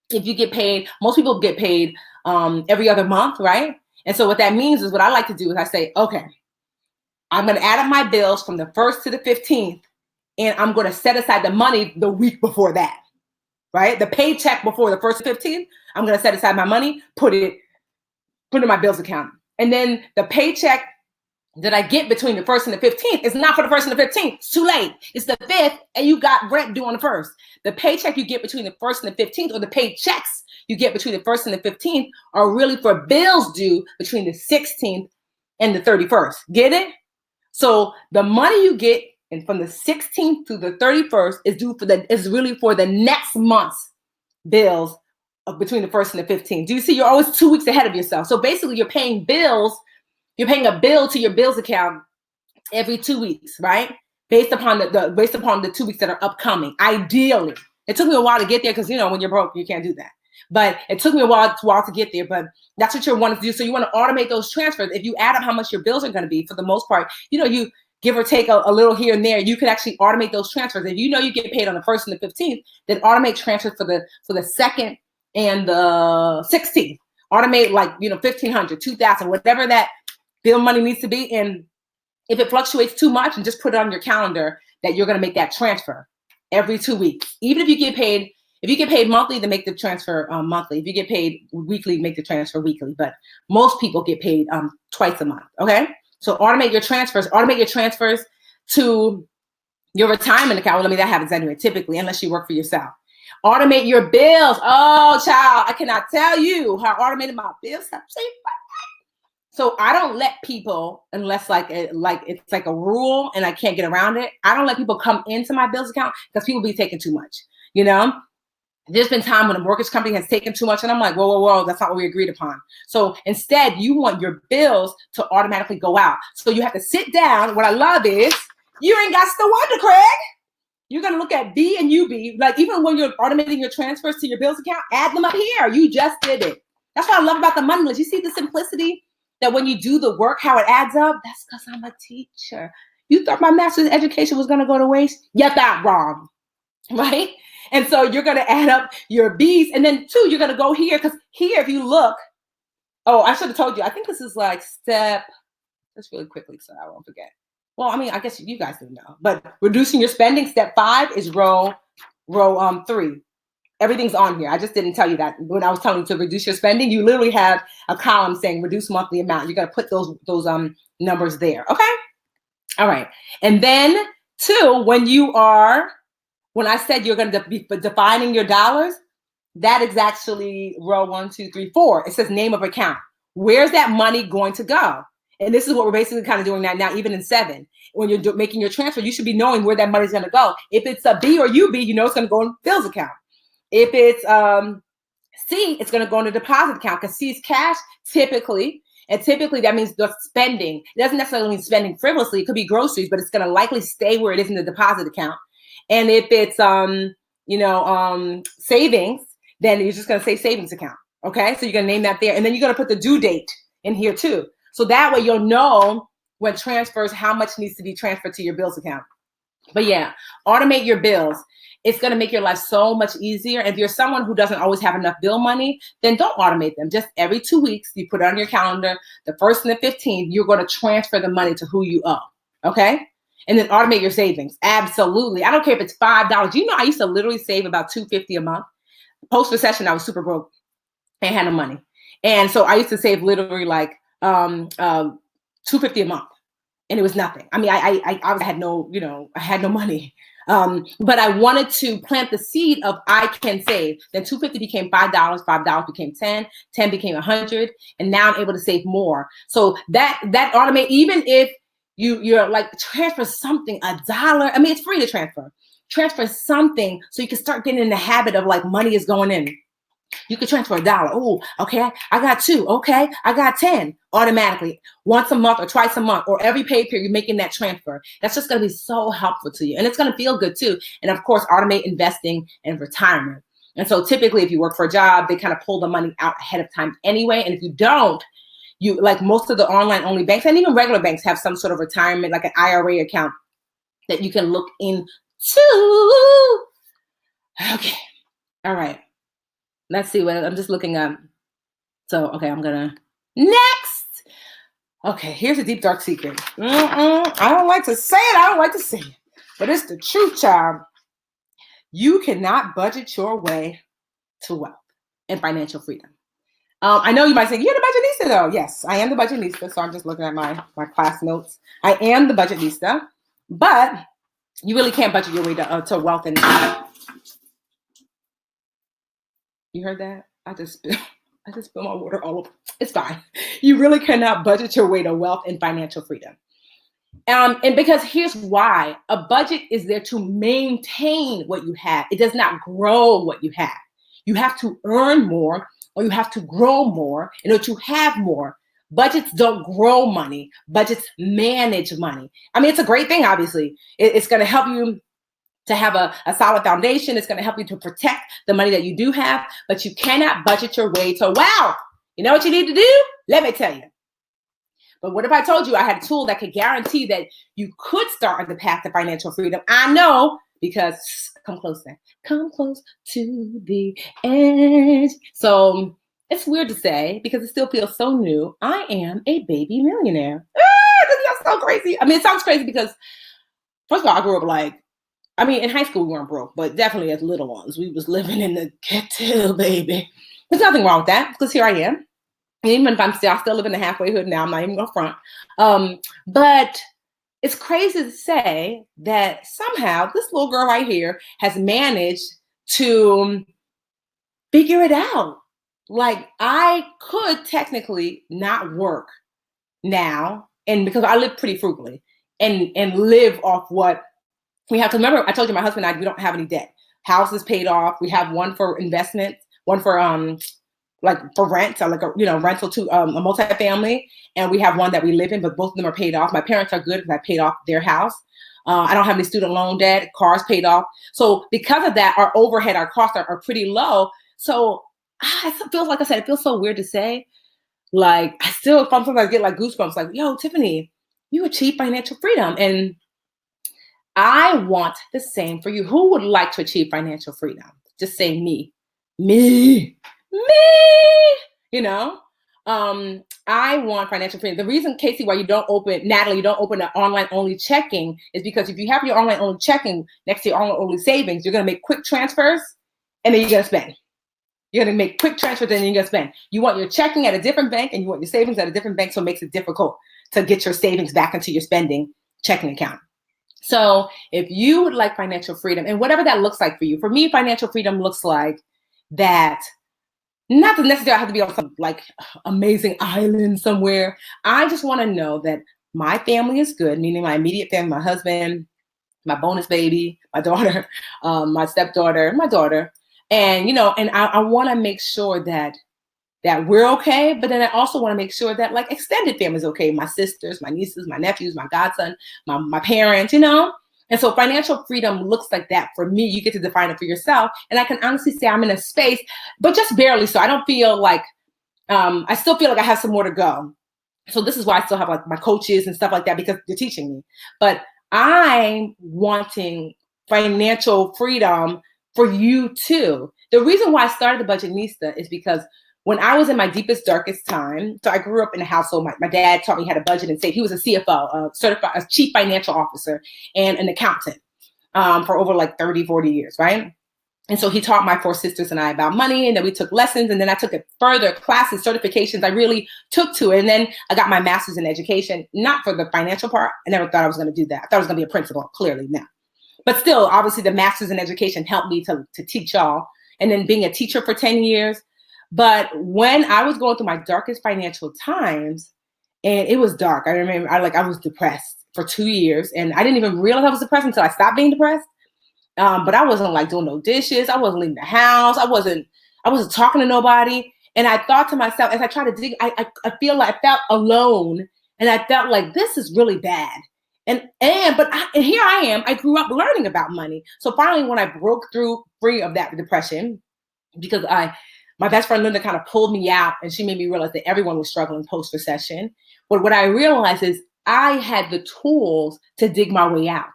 Speaker 1: If you get paid, most people get paid every other month, right? And so what that means is, what I like to do is I say, okay, I'm going to add up my bills from the 1st to the 15th, and I'm going to set aside the money the week before that, right? The paycheck before the 1st to 15th, I'm going to set aside my money, put it in my bills account. And then the paycheck that I get between the 1st and the 15th is not for the 1st and the 15th. It's too late. It's the 5th, and you got rent due on the 1st. The paycheck you get between the 1st and the 15th, or the paychecks you get between the 1st and the 15th, are really for bills due between the 16th and the 31st. Get it? So the money you get and from the 16th to the 31st is really for the next month's bills of between the 1st and the 15th. Do you see? You're always 2 weeks ahead of yourself. So basically, you're paying bills. You're paying a bill to your bills account every 2 weeks, right? Based upon the 2 weeks that are upcoming. Ideally, it took me a while to get there, because when you're broke, you can't do that. But it took me a while to get there. But that's what you want to do. So you want to automate those transfers. If you add up how much your bills are going to be, for the most part, you give or take a little here and there, you can actually automate those transfers. If you get paid on the 1st and the 15th, then automate transfers for the 2nd and the 16th. Automate like $1,500, $2,000, whatever that bill money needs to be. And if it fluctuates too much, and just put it on your calendar that you're going to make that transfer every 2 weeks. Even if you get paid monthly, then make the transfer monthly. If you get paid weekly, make the transfer weekly. But most people get paid twice a month. Okay, so automate your transfers. Automate your transfers to your retirement account. Well, that happens anyway, typically, unless you work for yourself. Automate your bills. Oh, child, I cannot tell you how automated my bills have changed. So I don't let people, unless it's like a rule and I can't get around it, I don't let people come into my bills account, because people be taking too much. There's been time when a mortgage company has taken too much, and I'm like, whoa, that's not what we agreed upon. So instead, you want your bills to automatically go out. So you have to sit down. What I love is, you ain't got to wonder, Craig. You're going to look at B and UB. Like, even when you're automating your transfers to your bills account, add them up here. You just did it. That's what I love about the money list. You see the simplicity, that when you do the work, how it adds up? That's because I'm a teacher. You thought my master's education was going to go to waste? You thought wrong, right? And so you're going to add up your B's. And then 2, you're going to go here, because here, if you look, I should have told you. I think this is like step, just really quickly so I won't forget. Well, I guess you guys didn't know. But reducing your spending, step 5 is row 3. Everything's on here. I just didn't tell you that. When I was telling you to reduce your spending, you literally have a column saying reduce monthly amount. You got to put those numbers there. Okay. All right. And then 2, when I said you're going to be defining your dollars, that is actually row 1, 2, 3, 4. It says name of account. Where's that money going to go? And this is what we're basically kind of doing now, even in 7. When you're making your transfer, you should be knowing where that money's going to go. If it's a B or UB, it's going to go in bills account. If it's C, it's going to go in the deposit account, because C is cash typically. And typically that means the spending. It doesn't necessarily mean spending frivolously. It could be groceries, but it's going to likely stay where it is in the deposit account. And if it's, savings, then you're just going to say savings account. Okay. So you're going to name that there. And then you're going to put the due date in here too. So that way you'll know when transfers, how much needs to be transferred to your bills account. But yeah, automate your bills. It's going to make your life so much easier. And if you're someone who doesn't always have enough bill money, then don't automate them. Just every 2 weeks, you put it on your calendar, the 1st and the 15th, you're going to transfer the money to who you owe. Okay. And then automate your savings. Absolutely. I don't care if it's $5. I used to literally save about $250 a month. Post-recession, I was super broke and had no money. And so I used to save literally like $250 a month. And it was nothing. I had no money. But I wanted to plant the seed of I can save. Then $250 became $5, $5 became 10, 10 became 100, and now I'm able to save more. So that automate, even if you're like transfer something, $1. It's free to transfer something, so you can start getting in the habit of like money is going in. You can transfer $1. Oh, okay, I got 2. Okay, I got 10 automatically, once a month or twice a month, or every pay period, you're making that transfer. That's just going to be so helpful to you. And it's going to feel good too. And of course, automate investing and retirement. And so typically if you work for a job, they kind of pull the money out ahead of time anyway. And if you don't, You like most of the online only banks and even regular banks have some sort of retirement, like an IRA account that you can look into. Okay. All right. Let's see what I'm just looking up. So, okay, I'm gonna next. Okay, here's a deep dark secret. I don't like to say it. I don't like to say it, but it's the truth, child. You cannot budget your way to wealth and financial freedom. I know you might say, you're the budgetista though. Yes, I am the budgetista. So I'm just looking at my class notes. I am the budgetista, but you really can't budget your way to wealth. And you heard that? I just spilled my water all over. It's fine. You really cannot budget your way to wealth and financial freedom. And because here's why. A budget is there to maintain what you have. It does not grow what you have. You have to earn more or you have to grow more in order to have more. Budgets don't grow money. Budgets manage money. I mean, it's a great thing, obviously. It's going to help you to have a solid foundation. It's going to help you to protect the money that you do have, but you cannot budget your way to wealth. You know what you need to do? Let me tell you. But what if I told you I had a tool that could guarantee that you could start on the path to financial freedom? I know, because come closer. Come close to the edge. So it's weird to say because it still feels so new. I am a baby millionaire. Isn't that so crazy? I mean, it sounds crazy because, first of all, I grew up in high school we weren't broke, but definitely as little ones, we was living in the ghetto, baby. There's nothing wrong with that because here I am. Even if I still live in the halfway hood now, I'm not even gonna front. But it's crazy to say that somehow this little girl right here has managed to figure it out. Like I could technically not work now, and because I live pretty frugally and live off what we have to remember. I told you my husband and I, we don't have any debt. House is paid off. We have one for investment, one for for rent, so rental to a multifamily, and we have one that we live in, but both of them are paid off. My parents are good because I paid off their house. I don't have any student loan debt, cars paid off. So because of that, our overhead, our costs are pretty low. So it feels, like I said, it feels so weird to say. Like I still sometimes get like goosebumps, like, yo, Tiffany, you achieved financial freedom. And I want the same for you. Who would like to achieve financial freedom? Just say me. I want financial freedom. The reason, Casey, why Natalie, you don't open an online only checking is because if you have your online only checking next to your online only savings, you're going to make quick transfers and then you're going to spend. You're going to make quick transfers and then you're going to spend. You want your checking at a different bank and you want your savings at a different bank, so it makes it difficult to get your savings back into your spending checking account. So if you would like financial freedom, and whatever that looks like for you, for me, financial freedom looks like that. Not to necessarily have to be on some like amazing island somewhere. I just want to know that my family is good, meaning my immediate family, my husband, my bonus baby, my daughter, my stepdaughter, my daughter. And, I want to make sure that we're okay. But then I also want to make sure that like extended family is okay. My sisters, my nieces, my nephews, my godson, my parents, And so financial freedom looks like that for me. You get to define it for yourself. And I can honestly say I'm in a space, but just barely so. I don't feel like, I still feel like I have some more to go. So this is why I still have like my coaches and stuff like that, because they're teaching me. But I'm wanting financial freedom for you too. The reason why I started the Budgetnista is because when I was in my deepest, darkest time, so I grew up in a household, my dad taught me how to budget and save. He was a CFO, a chief financial officer, and an accountant for over like 30, 40 years, right? And so he taught my four sisters and I about money, and then we took lessons, and then I took it further, classes, certifications. I really took to it. And then I got my master's in education, not for the financial part. I never thought I was going to do that. I thought I was going to be a principal, clearly now. But still, obviously, the master's in education helped me to teach y'all. And then being a teacher for 10 years. But when I was going through my darkest financial times, and it was dark, I remember I was depressed for 2 years, and I didn't even realize I was depressed until I stopped being depressed. But I wasn't like doing no dishes. I wasn't leaving the house. I wasn't talking to nobody. And I thought to myself, as I tried to dig, I feel like I felt alone, and I felt like this is really bad. And here I am. I grew up learning about money. So finally, when I broke free of that depression, because my best friend Linda kind of pulled me out, and she made me realize that everyone was struggling post-recession. But what I realized is I had the tools to dig my way out,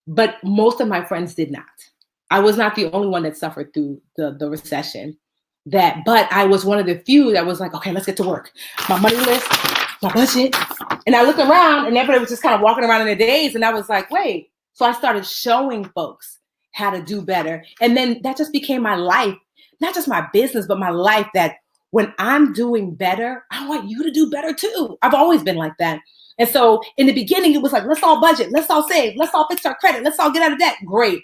Speaker 1: but most of my friends did not. I was not the only one that suffered through the recession. But I was one of the few that was like, okay, let's get to work. My money list, my budget. And I looked around and everybody was just kind of walking around in their days. And I was like, wait. So I started showing folks how to do better. And then that just became my life, not just my business, but my life, that when I'm doing better, I want you to do better too. I've always been like that. And so in the beginning, it was like, let's all budget, let's all save, let's all fix our credit, let's all get out of debt. Great.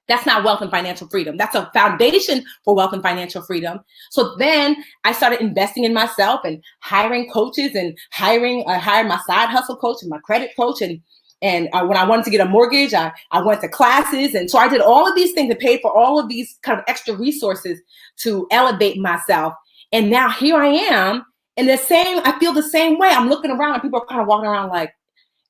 Speaker 1: That's not wealth and financial freedom. That's a foundation for wealth and financial freedom. So then I started investing in myself and hiring coaches and I hired my side hustle coach and my credit coach. And when I wanted to get a mortgage, I went to classes. And so I did all of these things and paid for all of these kind of extra resources to elevate myself. And now here I am. And I feel the same way. I'm looking around and people are kind of walking around like,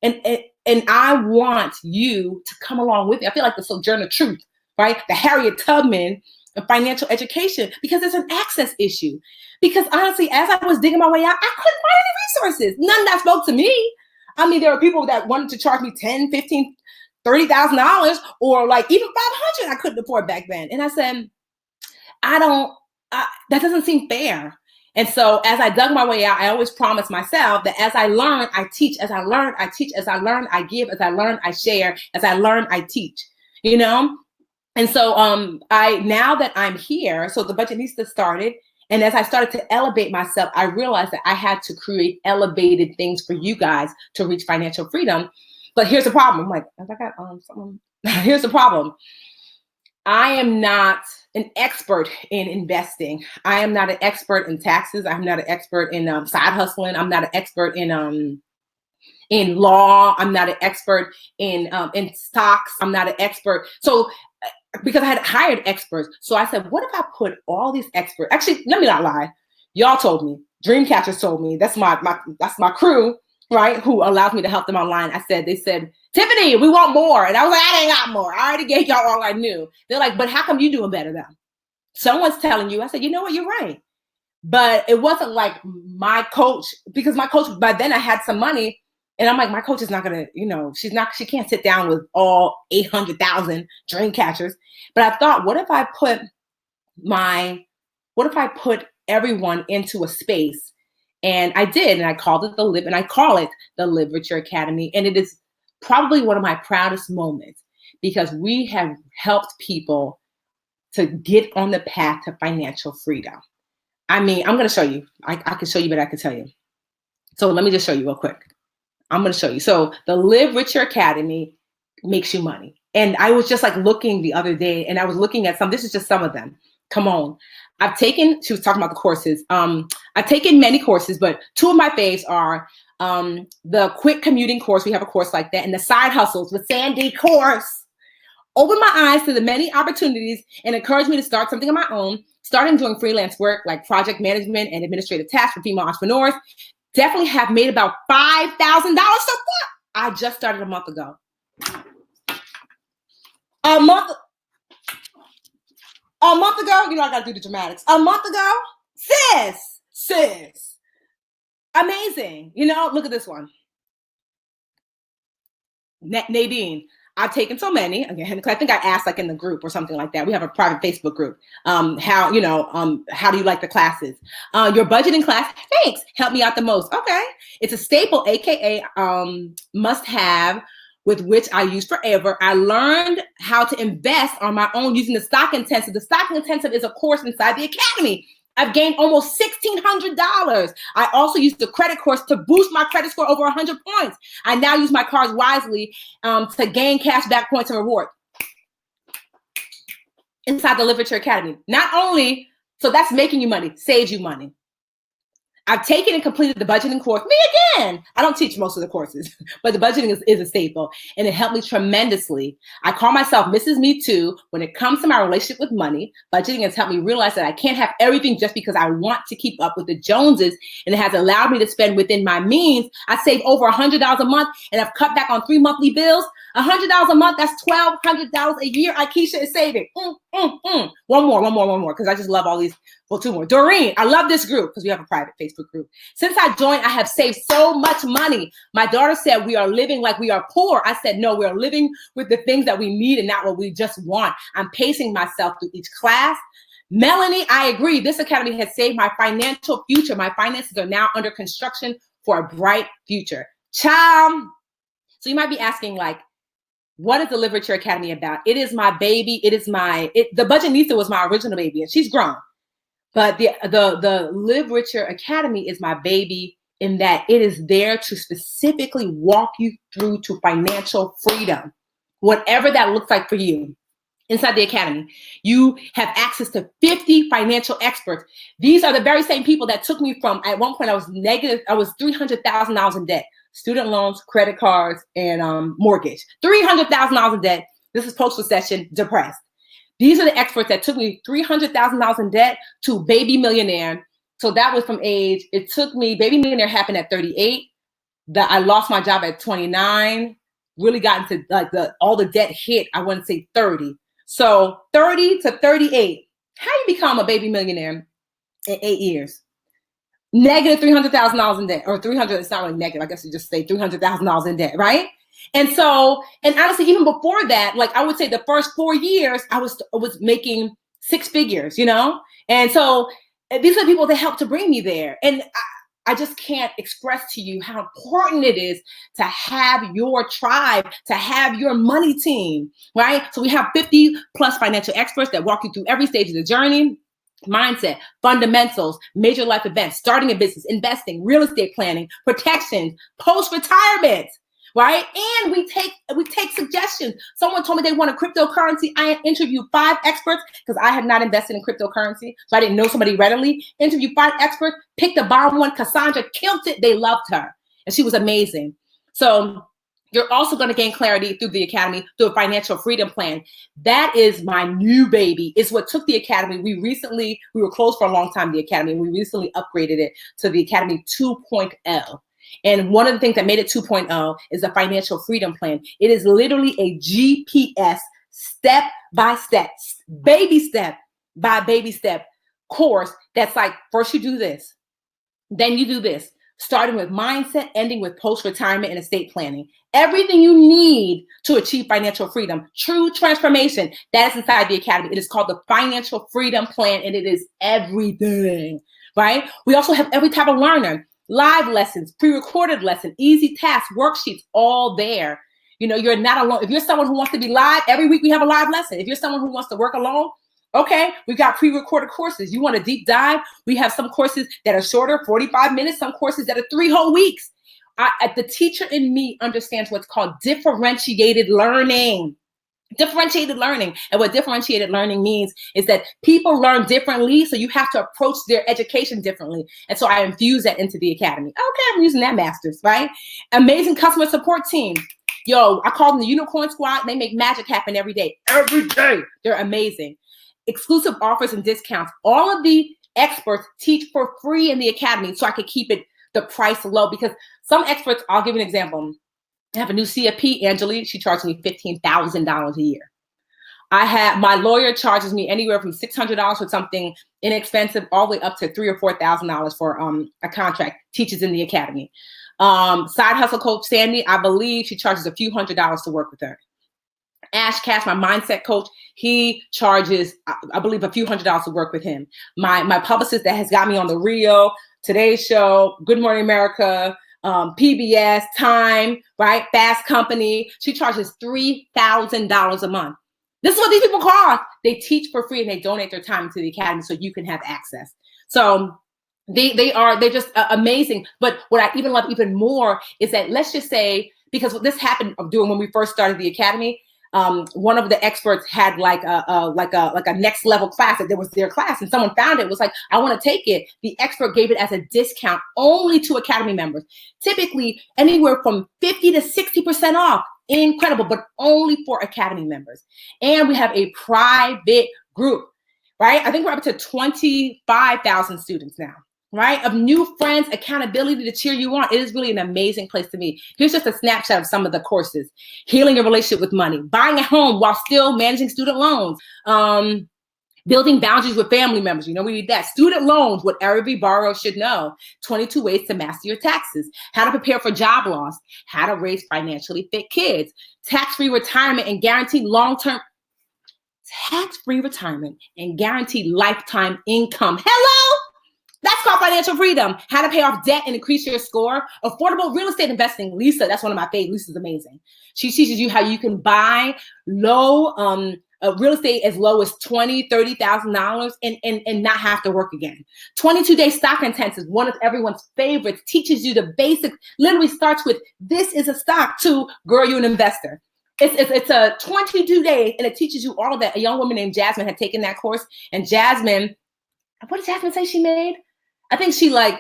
Speaker 1: and I want you to come along with me. I feel like the Sojourner Truth, right? The Harriet Tubman of financial education, because it's an access issue. Because honestly, as I was digging my way out, I couldn't find any resources. None that spoke to me. I mean, there were people that wanted to charge me $10,000, $15,000, $30,000, or like even $500,000 I couldn't afford back then. And I said, that doesn't seem fair. And so as I dug my way out, I always promised myself that as I learn, I teach. As I learn, I teach. As I learn, I give. As I learn, I share. As I learn, I teach, you know? And so now that I'm here, so the Budget Nista started. And as I started to elevate myself, I realized that I had to create elevated things for you guys to reach financial freedom. But here's the problem. I'm like, I got someone. Here's the problem. I am not an expert in investing. I am not an expert in taxes. I'm not an expert in side hustling. I'm not an expert in law. I'm not an expert in stocks. I'm not an expert. So because I had hired experts, so I said, what if I put all these experts? Actually, let me not lie. Y'all told me. Dreamcatchers told me. That's my crew, right? Who allows me to help them online. They said, Tiffany, we want more. And I was like, I ain't got more. I already gave y'all all I knew. They're like, but how come you doing better though? Someone's telling you. I said, you know what? You're right. But it wasn't like my coach, because my coach, by then I had some money. And I'm like, my coach is not going to, she can't sit down with all 800,000 dream catchers. But I thought, what if I put everyone into a space? And I did, and I called it I call it the Live Richer Academy. And it is probably one of my proudest moments, because we have helped people to get on the path to financial freedom. I mean, I'm going to show you. I can show you, but I can tell you. So let me just show you real quick. I'm going to show you. So the Live Richer Academy makes you money. And I was just like looking the other day, and I was looking at this is just some of them. Come on. she was talking about the courses. I've taken many courses, but two of my faves are the Quick Commuting course. We have a course like that. And the Side Hustles with Sandy course. Opened my eyes to the many opportunities and encouraged me to start something of my own. Starting doing freelance work like project management and administrative tasks for female entrepreneurs. Definitely have made about $5,000 so far. I just started a month ago. A month ago, I gotta do the dramatics. A month ago, sis, amazing. Look at this one. Nadine, I've taken so many, again, because I think I asked like in the group or something like that. We have a private Facebook group. How do you like the classes? Your budgeting class, thanks, helped me out the most. Okay. It's a staple, AKA must have, with which I use forever. I learned how to invest on my own using the Stock Intensive. The Stock Intensive is a course inside the Academy. I've gained almost $1,600. I also used the credit course to boost my credit score over 100 points. I now use my cards wisely to gain cash back points and reward. Inside the Live Richer Academy. Not only, so that's making you money, saves you money. I've taken and completed the budgeting course. Me again. I don't teach most of the courses, but the budgeting is a staple, and it helped me tremendously. I call myself Mrs. Me Too. When it comes to my relationship with money, budgeting has helped me realize that I can't have everything just because I want to keep up with the Joneses, and it has allowed me to spend within my means. I save over $100 a month, and I've cut back on 3 monthly bills. $100 a month, that's $1,200 a year. Aikisha is saving. One more, because I just love all these. Well, two more. Doreen, I love this group because we have a private Facebook group. Since I joined, I have saved so much money. My daughter said we are living like we are poor. I said, no, we are living with the things that we need and not what we just want. I'm pacing myself through each class. Melanie, I agree. This academy has saved my financial future. My finances are now under construction for a bright future. Child. So you might be asking, like, what is the Live Richer Academy about? It is my baby. It is the Budgetnista was my original baby, and she's grown. But the Live Richer Academy is my baby in that it is there to specifically walk you through to financial freedom, whatever that looks like for you. Inside the academy, you have access to 50 financial experts. These are the very same people that took me from, at one point I was $300,000 in debt, student loans, credit cards, and mortgage. $300,000 in debt. This is post-recession, depressed. These are the experts that took me $300,000 in debt to baby millionaire. So that was from age, it took me, baby millionaire happened at 38. I lost my job at 29, really got into like all the debt hit, I wouldn't say 30. So 30 to 38, how you become a baby millionaire in 8 years? Negative $300,000 in debt, or 300, it's not really negative, I guess you just say $300,000 in debt, right? And so, and honestly, even before that, like I would say the first 4 years, I was making 6 figures, you know? And so these are the people that helped to bring me there. And I just can't express to you how important it is to have your tribe, to have your money team, right? So we have 50 plus financial experts that walk you through every stage of the journey: mindset, fundamentals, major life events, starting a business, investing, real estate planning, protections, post-retirement, right? And we take suggestions. Someone told me they want a cryptocurrency. I interviewed 5 experts because I had not invested in cryptocurrency, so I didn't know somebody readily. Interviewed 5 experts, picked a bomb one. Cassandra killed it. They loved her, and she was amazing. So you're also going to gain clarity through the academy, through a financial freedom plan. That is my new baby. It's what took the academy. We were closed for a long time, the academy, and we recently upgraded it to the Academy 2.0. And one of the things that made it 2.0 is the financial freedom plan. It is literally a GPS, step by step, baby step by baby step course that's like, first you do this, then you do this, starting with mindset, ending with post-retirement and estate planning. Everything you need to achieve financial freedom, true transformation, that is inside the academy. It is called the Financial Freedom Plan, and it is everything, right? We also have every type of learner. Live lessons, pre-recorded lesson, easy tasks, worksheets, all there. You know, you're not alone. If you're someone who wants to be live, every week we have a live lesson. If you're someone who wants to work alone, okay, we've got pre-recorded courses. You want a deep dive? We have some courses that are shorter, 45 minutes, some courses that are 3 whole weeks. The teacher in me understands what's called differentiated learning. Differentiated learning. And what differentiated learning means is that people learn differently, so you have to approach their education differently. And so I infuse that into the academy. Okay, I'm using that masters, right? Amazing customer support team. Yo, I call them the Unicorn Squad. They make magic happen every day. Every day. They're amazing. Exclusive offers and discounts. All of the experts teach for free in the academy, so I could keep the price low, because some experts, I'll give you an example. I have a new CFP, Angelique. She charges me $15,000 a year. My lawyer charges me anywhere from $600 for something inexpensive all the way up to $3,000 or $4,000 for a contract. Teaches in the academy. Side hustle coach Sandy, I believe she charges a few $100s to work with her. Ash Cash, my mindset coach, he charges, I believe, a few $100s to work with him. My publicist that has got me on The Real, Today's Show, Good Morning America, PBS, Time, right? Fast Company. She charges $3,000 a month. This is what these people cost. They teach for free and they donate their time to the academy so you can have access. So they're just amazing. But what I even love even more is that, let's just say, because what this happened when we first started the academy, one of the experts had like a next level class that was their class, and someone found it, was like, I want to take it. The expert gave it as a discount only to academy members, typically anywhere from 50 to 60% off. Incredible, but only for academy members. And we have a private group, right? I think we're up to 25,000 students now. right? Of new friends, accountability to cheer you on. It is really an amazing place to be. Here's just a snapshot of some of the courses: healing a relationship with money, buying a home while still managing student loans, building boundaries with family members. You know, we need that. Student loans, what every borrower should know. 22 ways to master your taxes. How to prepare for job loss. How to raise financially fit kids. Tax-free retirement and guaranteed long-term tax-free retirement and guaranteed lifetime income. Hello? That's called financial freedom. How to pay off debt and increase your score. Affordable real estate investing. Lisa, that's one of my favorites. Lisa's amazing. She teaches you how you can buy low real estate as low as $20,000, $30,000 and not have to work again. 22-day stock intensive, one of everyone's favorites, teaches you the basics. Literally starts with, this is a stock, to, girl, you're an investor. It's a 22 days, and it teaches you all of that. A young woman named Jasmine had taken that course, and Jasmine, what did Jasmine say she made? I think she I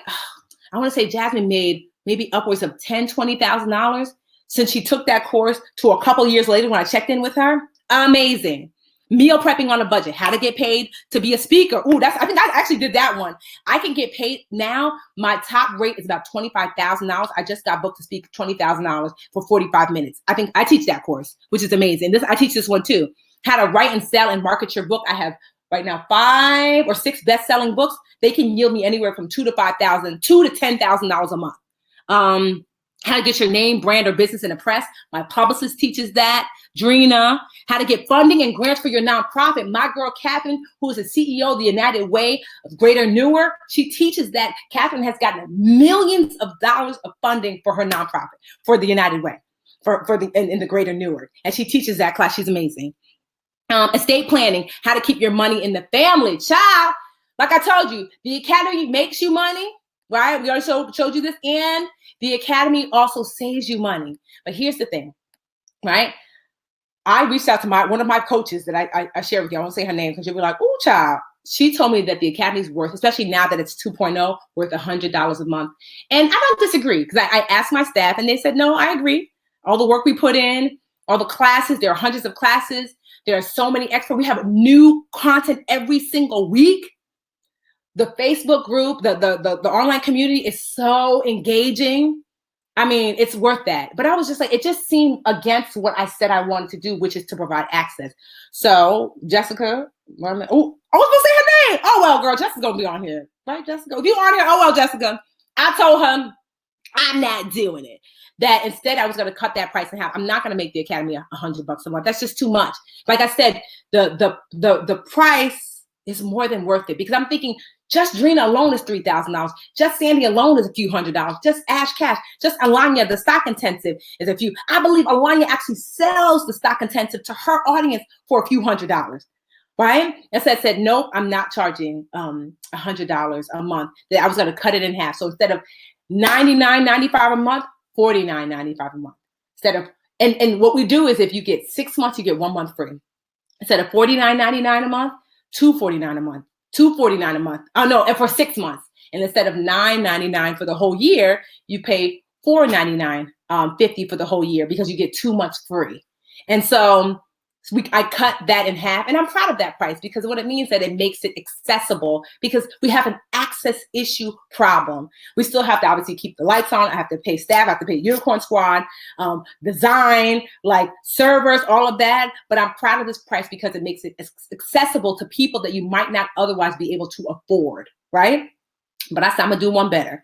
Speaker 1: want to say Jasmine made maybe upwards of $10,000, $20,000 since she took that course to a couple years later when I checked in with her. Amazing. Meal prepping on a budget, how to get paid to be a speaker. I think I actually did that one. I can get paid now. My top rate is about $25,000. I just got booked to speak $20,000 for 45 minutes. I think I teach that course, which is amazing. I teach this one too. How to write and sell and market your book. I have right now 5 or 6 best-selling books. They can yield me anywhere from $2,000 to $5,000, $2,000 to $10,000 a month. How to get your name, brand, or business in the press. My publicist teaches that. Drina. How to get funding and grants for your nonprofit. My girl, Catherine, who is the CEO of the United Way of Greater Newark, she teaches that. Catherine has gotten millions of dollars of funding for her nonprofit, for the United Way, in the Greater Newark. And she teaches that class. She's amazing. Estate planning, how to keep your money in the family. Child, like I told you, the Academy makes you money, right? We already showed you this, and the Academy also saves you money. But here's the thing, right? I reached out to one of my coaches that I share with you. I won't say her name because you'll be like, "Ooh, child." She told me that the Academy's worth, especially now that it's 2.0, worth $100 a month. And I don't disagree, because I asked my staff and they said, no, I agree. All the work we put in, all the classes, there are hundreds of classes. There are so many experts. We have new content every single week. The Facebook group, the online community is so engaging. I mean, it's worth that. But I was just like, it just seemed against what I said I wanted to do, which is to provide access. So Jessica, I was gonna say her name. Oh, well, girl, Jessica's gonna be on here, right, Jessica? If you're on here, oh, well, Jessica. I told her I'm not doing it. That instead I was going to cut that price in half. I'm not going to make the Academy $100 a month. That's just too much. Like I said, the price is more than worth it, because I'm thinking just Drina alone is $3,000. Just Sandy alone is a few $100s. Just Ash Cash, just Alanya, the stock intensive, is a few. I believe Alanya actually sells the stock intensive to her audience for a few $100s. Right? And so I said, nope, I'm not charging $100 a month. That I was going to cut it in half. So instead of $99.95 a month, $49.95 a month. Instead of, and what we do is, if you get 6 months, you get 1 month free. Instead of $49.99 a month, $249 a month, $249 a month. Oh no, and for 6 months. And instead of $9.99 for the whole year, you pay $499.50 for the whole year, because you get 2 months free. And so I cut that in half, and I'm proud of that price, because what it means that it makes it accessible, because we have an access issue problem. We still have to obviously keep the lights on. I have to pay staff. I have to pay Unicorn Squad, design, like servers, all of that. But I'm proud of this price because it makes it accessible to people that you might not otherwise be able to afford, right? But I said, I'm gonna do one better.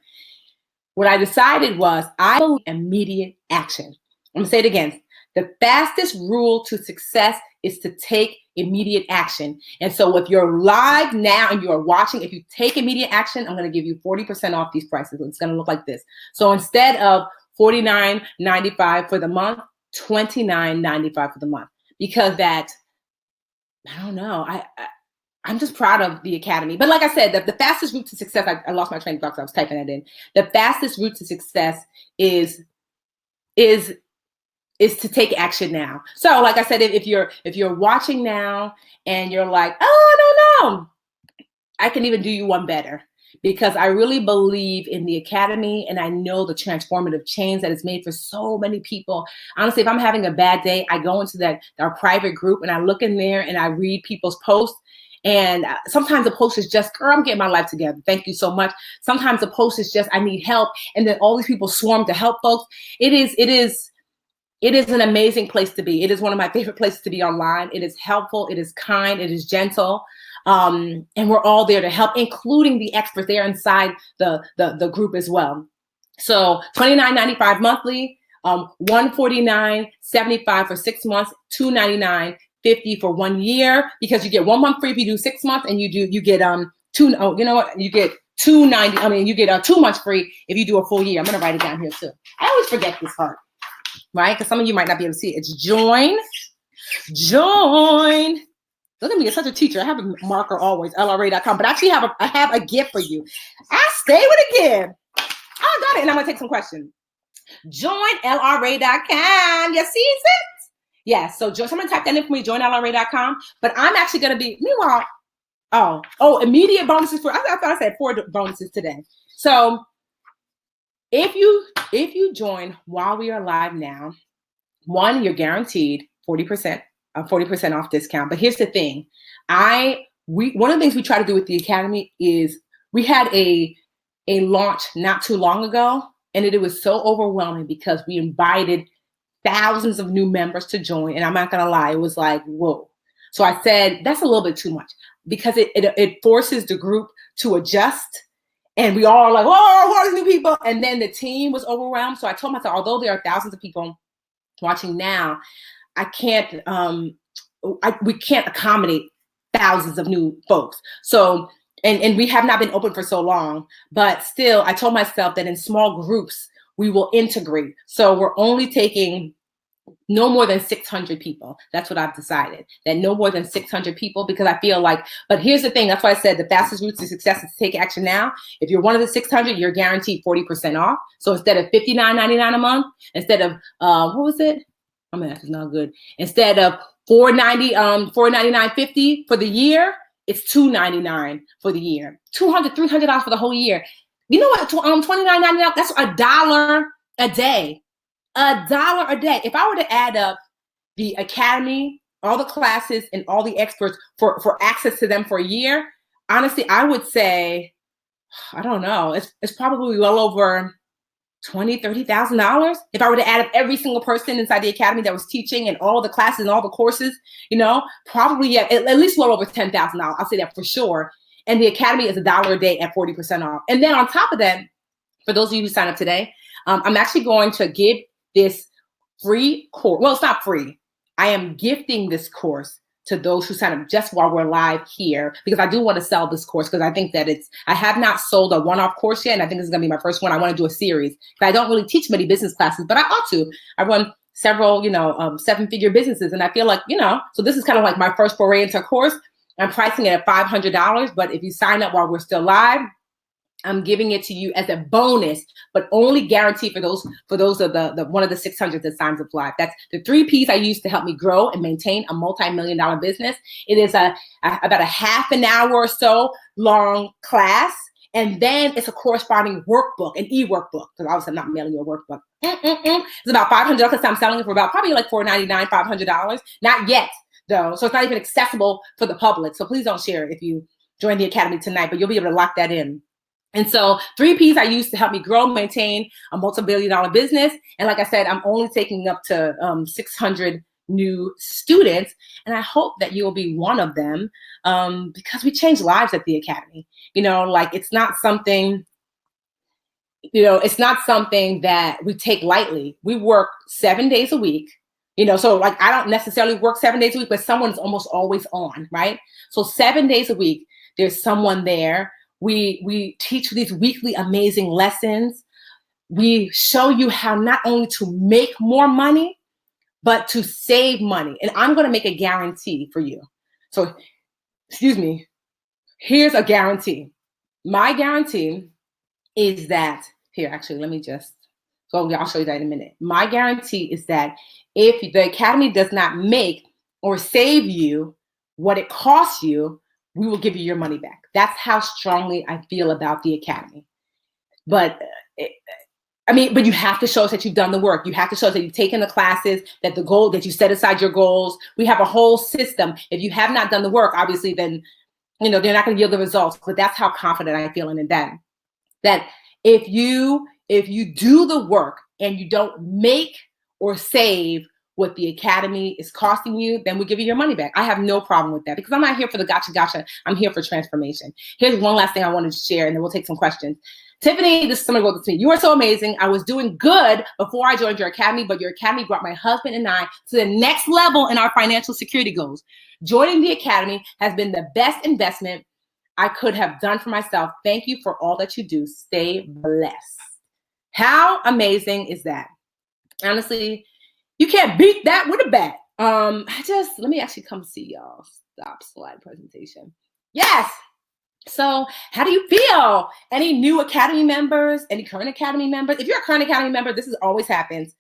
Speaker 1: What I decided was, I believe immediate action. I'm gonna say it again. The fastest rule to success is to take immediate action. And so if you're live now and you're watching, if you take immediate action, I'm going to give you 40% off these prices. It's going to look like this. So instead of $49.95 for the month, $29.95 for the month. Because that, I don't know, I'm just proud of the Academy. But like I said, the fastest route to success, I lost my train of thought because I was typing that in. The fastest route to success is to take action now. So like I said, if you're watching now and you're like, oh, I don't know, I can even do you one better, because I really believe in the Academy, and I know the transformative change that it's made for so many people. Honestly, if I'm having a bad day, I go into our private group and I look in there and I read people's posts, And sometimes the post is just, girl, I'm getting my life together. Thank you so much. Sometimes the post is just, I need help. And then all these people swarm to help folks. It is an amazing place to be. It is one of my favorite places to be online. It is helpful. It is kind. It is gentle. And we're all there to help, including the experts there inside the group as well. So $29.95 monthly, $149.75 for 6 months, $299.50 for 1 year, because you get 1 month free if you do 6 months, and you get you get $2 months free if you do a full year. I'm gonna write it down here too. I always forget this part, right? Because some of you might not be able to see it. It's join. Look at me, it's such a teacher. I have a marker always, LRA.com, but I actually have a gift for you. I stay with a gift. I got it, and I'm gonna take some questions. Join LRA.com. You see it? Yes. So someone type that in for me. Join LRA.com. But I'm actually gonna be meanwhile. Immediate bonuses for. I thought I said 4 bonuses today. So if you join while we are live now, one, you're guaranteed 40% off discount. But here's the thing, one of the things we try to do with the Academy is we had a launch not too long ago, and it was so overwhelming because we invited thousands of new members to join, and I'm not gonna lie, it was like, whoa. So I said that's a little bit too much, because it forces the group to adjust, and we all are like, whoa, all these new people, and then the team was overwhelmed. So I told myself, although there are thousands of people watching now, I can't we can't accommodate thousands of new folks. So and we have not been open for so long, but still, I told myself that in small groups, we will integrate. So we're only taking no more than 600 people. That's what I've decided, that no more than 600 people, because I feel like, but here's the thing, that's why I said the fastest route to success is to take action now. If you're one of the 600, you're guaranteed 40% off. So instead of $59.99 a month, instead of, what was it? My math is not good. Instead of $499.50 for the year, it's $299 for the year. $200, $300 for the whole year. You know what? $29.99. That's $1 a day. $1 a day. If I were to add up the Academy, all the classes, and all the experts for access to them for a year, honestly, I would say, I don't know. It's probably well over $20,000, $30,000 if I were to add up every single person inside the Academy that was teaching and all the classes and all the courses, probably at least well over $10,000. I'll say that for sure. And the Academy is $1 a day at 40% off. And then on top of that, for those of you who sign up today, I'm actually going to give this free course. Well, it's not free. I am gifting this course to those who sign up just while we're live here, because I do want to sell this course, because I think that I have not sold a one-off course yet, and I think this is going to be my first one. I want to do a series. I don't really teach many business classes, but I ought to. I run several, 7-figure businesses, and I feel like, so this is kind of like my first foray into a course. I'm pricing it at $500, but if you sign up while we're still live, I'm giving it to you as a bonus, but only guaranteed for those of the one of the 600 that signs up live. That's the 3 Ps I use to help me grow and maintain a multi-million-dollar business. It is about a half an hour or so long class, and then it's a corresponding workbook, an e-workbook, because obviously I'm not mailing you a workbook. It's about $500 because I'm selling it for about probably like $499, $500. Not yet, though, so it's not even accessible for the public. So please don't share it if you join the Academy tonight, but you'll be able to lock that in. And so 3 Ps I use to help me grow, maintain a multi-billion-dollar business. And like I said, I'm only taking up to 600 new students. And I hope that you will be one of them, because we change lives at the Academy. It's not something, it's not something that we take lightly. We work 7 days a week. So I don't necessarily work 7 days a week, but someone's almost always on, right? So 7 days a week, there's someone there. We teach these weekly amazing lessons. We show you how not only to make more money, but to save money. And I'm going to make a guarantee for you. So, here's a guarantee. My guarantee is that, I'll show you that in a minute. My guarantee is that if the Academy does not make or save you what it costs you, we will give you your money back. That's how strongly I feel about the Academy. But you have to show us that you've done the work. You have to show us that you've taken the classes, that the goal, that you set aside your goals. We have a whole system. If you have not done the work, obviously, then they're not going to yield the results, but that's how confident I feel in it. That if you do the work and you don't make or save what the academy is costing you, then we give you your money back. I have no problem with that, because I'm not here for the gotcha. I'm here for transformation. Here's one last thing I wanted to share, and then we'll take some questions. Tiffany, this is somebody who wrote this to me. You are so amazing. I was doing good before I joined your academy, but your academy brought my husband and I to the next level in our financial security goals. Joining the academy has been the best investment I could have done for myself. Thank you for all that you do. Stay blessed. How amazing is that? Honestly, you can't beat that with a bat. Let me actually come see y'all. Stop slide presentation. Yes. So how do you feel? Any new academy members? Any current academy members? If you're a current academy member, this is always happens.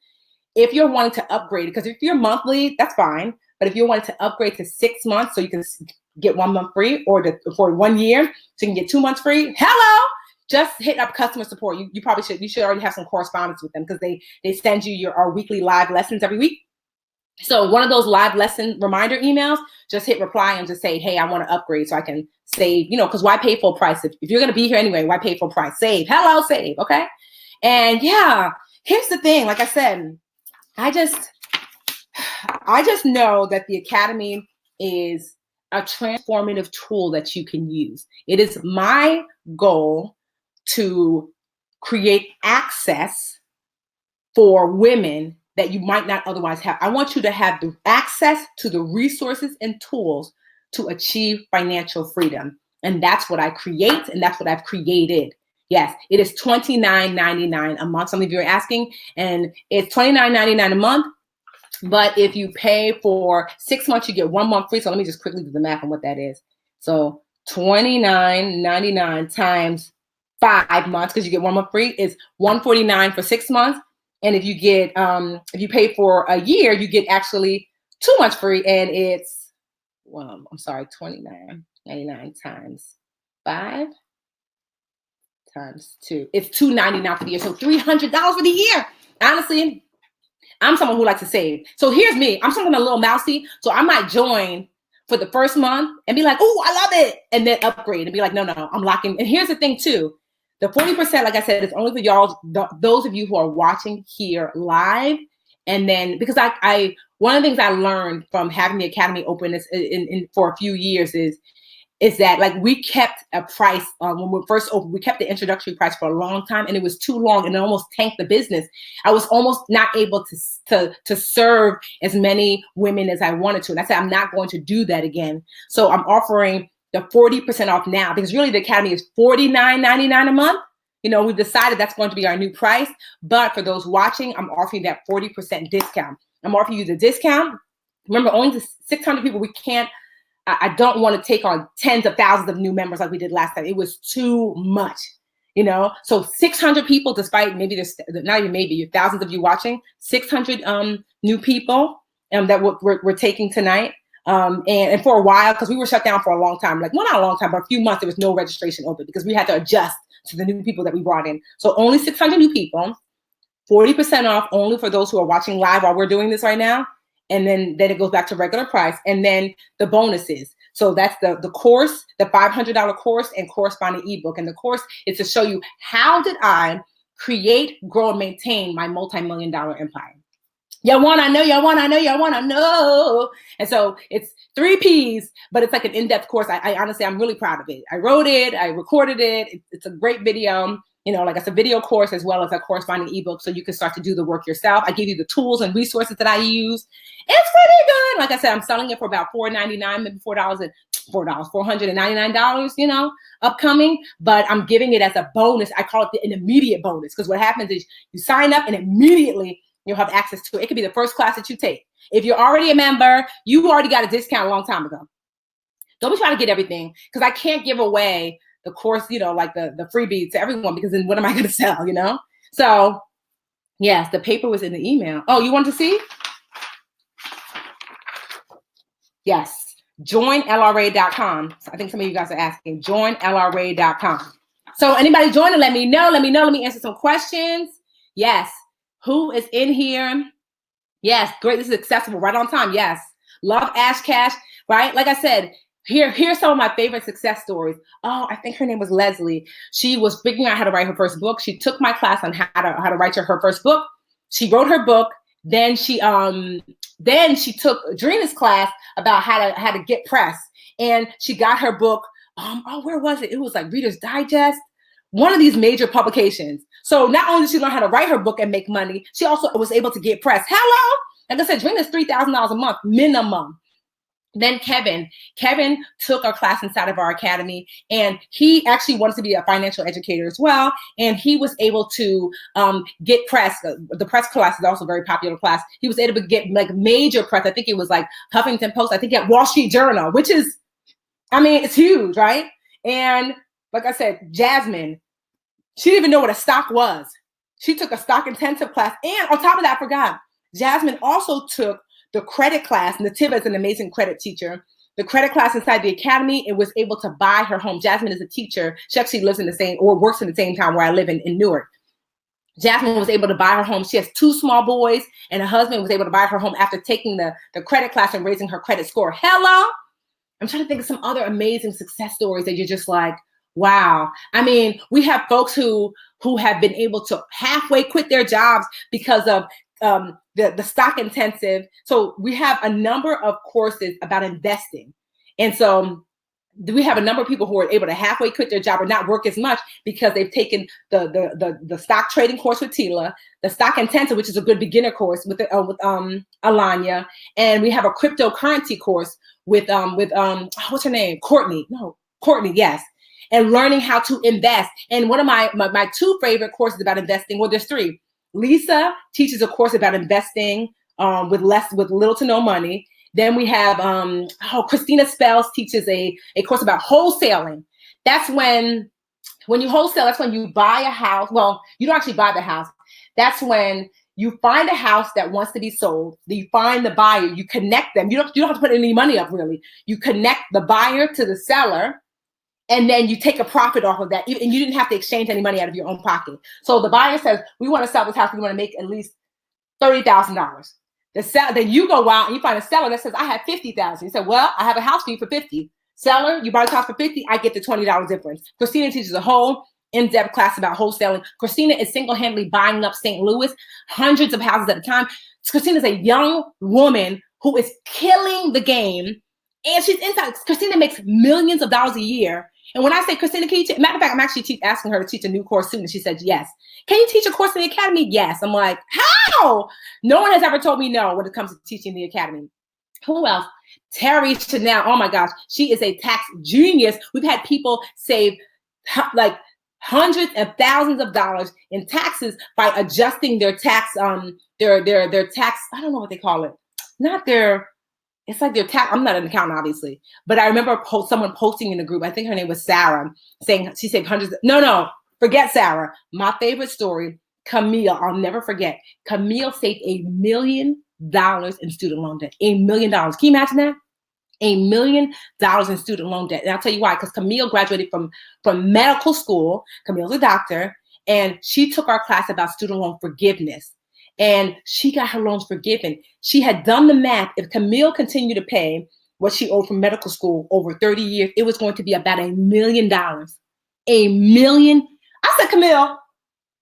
Speaker 1: If you're wanting to upgrade, because if you're monthly, that's fine. But if you're wanting to upgrade to 6 months, so you can get 1 month free, or for 1 year, so you can get 2 months free, hello, just hit up customer support. You probably should. You should already have some correspondence with them, because they send you our weekly live lessons every week. So one of those live lesson reminder emails, just hit reply and just say, hey, I want to upgrade so I can save, because why pay full price? If you're going to be here anyway, why pay full price? Save. Hello, save. Okay. And yeah, here's the thing. Like I said, I just know that the academy is a transformative tool that you can use. It is my goal to create access for women that you might not otherwise have. I want you to have the access to the resources and tools to achieve financial freedom. And that's what I create, and that's what I've created. Yes, it is $29.99 a month. Some of you are asking, and it's $29.99 a month. But if you pay for 6 months, you get 1 month free. So let me just quickly do the math on what that is. So $29.99 times 5 months, because you get 1 month free, is $149 for 6 months. And if you get, if you pay for a year, you get actually 2 months free, and it's, $29.99 times 5 times 2. It's $299 for the year, so $300 for the year. Honestly, I'm someone who likes to save. So here's me. I'm someone a little mousy, so I might join for the first month and be like, oh, I love it, and then upgrade and be like, no, I'm locking. And here's the thing too. The 40%, like I said, is only for y'all, those of you who are watching here live. And then, because I one of the things I learned from having the academy open for a few years is that, like, we kept a price when we first opened. We kept the introductory price for a long time, and it was too long, and it almost tanked the business. I was almost not able to serve as many women as I wanted to, and I said I'm not going to do that again. So I'm offering the 40% off now, because really the academy is $49.99 a month. We've decided that's going to be our new price. But for those watching, I'm offering that 40% discount. I'm offering you the discount. Remember, only the 600 people. I don't want to take on tens of thousands of new members like we did last time. It was too much, So 600 people, despite maybe there's not even maybe thousands of you watching, 600 new people that we're taking tonight. And for a while, because we were shut down for a long time, like, well, not a long time, but a few months, there was no registration open because we had to adjust to the new people that we brought in. So only 600 new people, 40% off only for those who are watching live while we're doing this right now. And then it goes back to regular price. And then the bonuses. So that's the course, the $500 course and corresponding ebook. And the course is to show you, how did I create, grow, and maintain my multi-million-dollar empire? Y'all wanna know. And so it's 3 P's, but it's like an in-depth course. I honestly, I'm really proud of it. I wrote it, I recorded it. It's a great video. Like it's a video course as well as a corresponding ebook, so you can start to do the work yourself. I give you the tools and resources that I use. It's pretty good. Like I said, I'm selling it for about $4.99, maybe $499, upcoming. But I'm giving it as a bonus. I call it an immediate bonus, because what happens is you sign up and immediately you'll have access to it. It could be the first class that you take. If you're already a member, you already got a discount a long time ago. Don't be trying to get everything, because I can't give away the course, like the freebie to everyone, because then what am I going to sell, So yes, the paper was in the email. Oh, you want to see? Yes. JoinLRA.com. So I think some of you guys are asking. JoinLRA.com. So anybody joining, let me know. Let me answer some questions. Yes. Who is in here? Yes. Great. This is accessible right on time. Yes. Love Ash Cash, right? Like I said, Here's some of my favorite success stories. Oh, I think her name was Leslie. She was figuring out how to write her first book. She took my class on how to write her first book. She wrote her book. Then she took Drina's class about how to get press, and she got her book. Where was it? It was like Reader's Digest, one of these major publications. So not only did she learn how to write her book and make money, she also was able to get press. Hello, like I said, Drina's $3,000 a month minimum. Then Kevin took our class inside of our academy, and he actually wanted to be a financial educator as well. And he was able to get press. The press class is also a very popular class. He was able to get like major press. I think it was like Huffington Post. I think at Wall Street Journal, which is, I mean, it's huge, right? And like I said, Jasmine, she didn't even know what a stock was. She took a stock intensive class. And on top of that, I forgot, Jasmine also took the credit class. Nativa is an amazing credit teacher. The credit class inside the academy, and was able to buy her home. Jasmine is a teacher. She actually lives in the same, or works in the same town where I live in Newark. Jasmine was able to buy her home. She has 2 small boys, and her husband was able to buy her home after taking the credit class and raising her credit score. Hello? I'm trying to think of some other amazing success stories that you're just like, wow. I mean, we have folks who have been able to halfway quit their jobs because of the stock intensive. So we have a number of courses about investing. And so we have a number of people who are able to halfway quit their job or not work as much because they've taken the stock trading course with Tila, the stock intensive, which is a good beginner course with Alanya. And we have a cryptocurrency course with what's her name? Courtney, yes. And learning how to invest. And one of my 2 favorite courses about investing, well, there's 3. Lisa teaches a course about investing with little to no money. Then we have Christina Spells teaches a course about wholesaling. That's when you wholesale, that's when you buy a house. Well, you don't actually buy the house. That's when you find a house that wants to be sold. You find the buyer, you connect them. You don't have to put any money up, really. You connect the buyer to the seller, and then you take a profit off of that. And you didn't have to exchange any money out of your own pocket. So the buyer says, we want to sell this house. We want to make at least $30,000. Then you go out and you find a seller that says, I have $50,000. You say, well, I have a house for you for $50. Seller, you buy the house for $50. I get the $20 difference. Christina teaches a whole in-depth class about wholesaling. Christina is single-handedly buying up St. Louis, hundreds of houses at a time. Christina is a young woman who is killing the game. And she's inside. Christina makes millions of dollars a year. And when I say, Christina, can you teach? Matter of fact, I'm actually asking her to teach a new course soon. And she said, yes. Can you teach a course in the academy? Yes. I'm like, how? No one has ever told me no when it comes to teaching the academy. Who else? Terry Chanel. Oh my gosh. She is a tax genius. We've had people save like hundreds of thousands of dollars in taxes by adjusting their tax, their tax, I don't know what they call it. It's like their tax. I'm not an accountant, obviously, but I remember someone posting in the group. I think her name was Sarah, saying she saved hundreds. No, forget Sarah. My favorite story, Camille. I'll never forget. Camille saved $1 million in student loan debt. $1 million. Can you imagine that? $1 million in student loan debt. And I'll tell you why. Because Camille graduated from medical school. Camille's a doctor, and she took our class about student loan forgiveness. And she got her loans forgiven. She had done the math. If Camille continued to pay what she owed from medical school over 30 years, it was going to be about $1 million. $1 million. I said, Camille,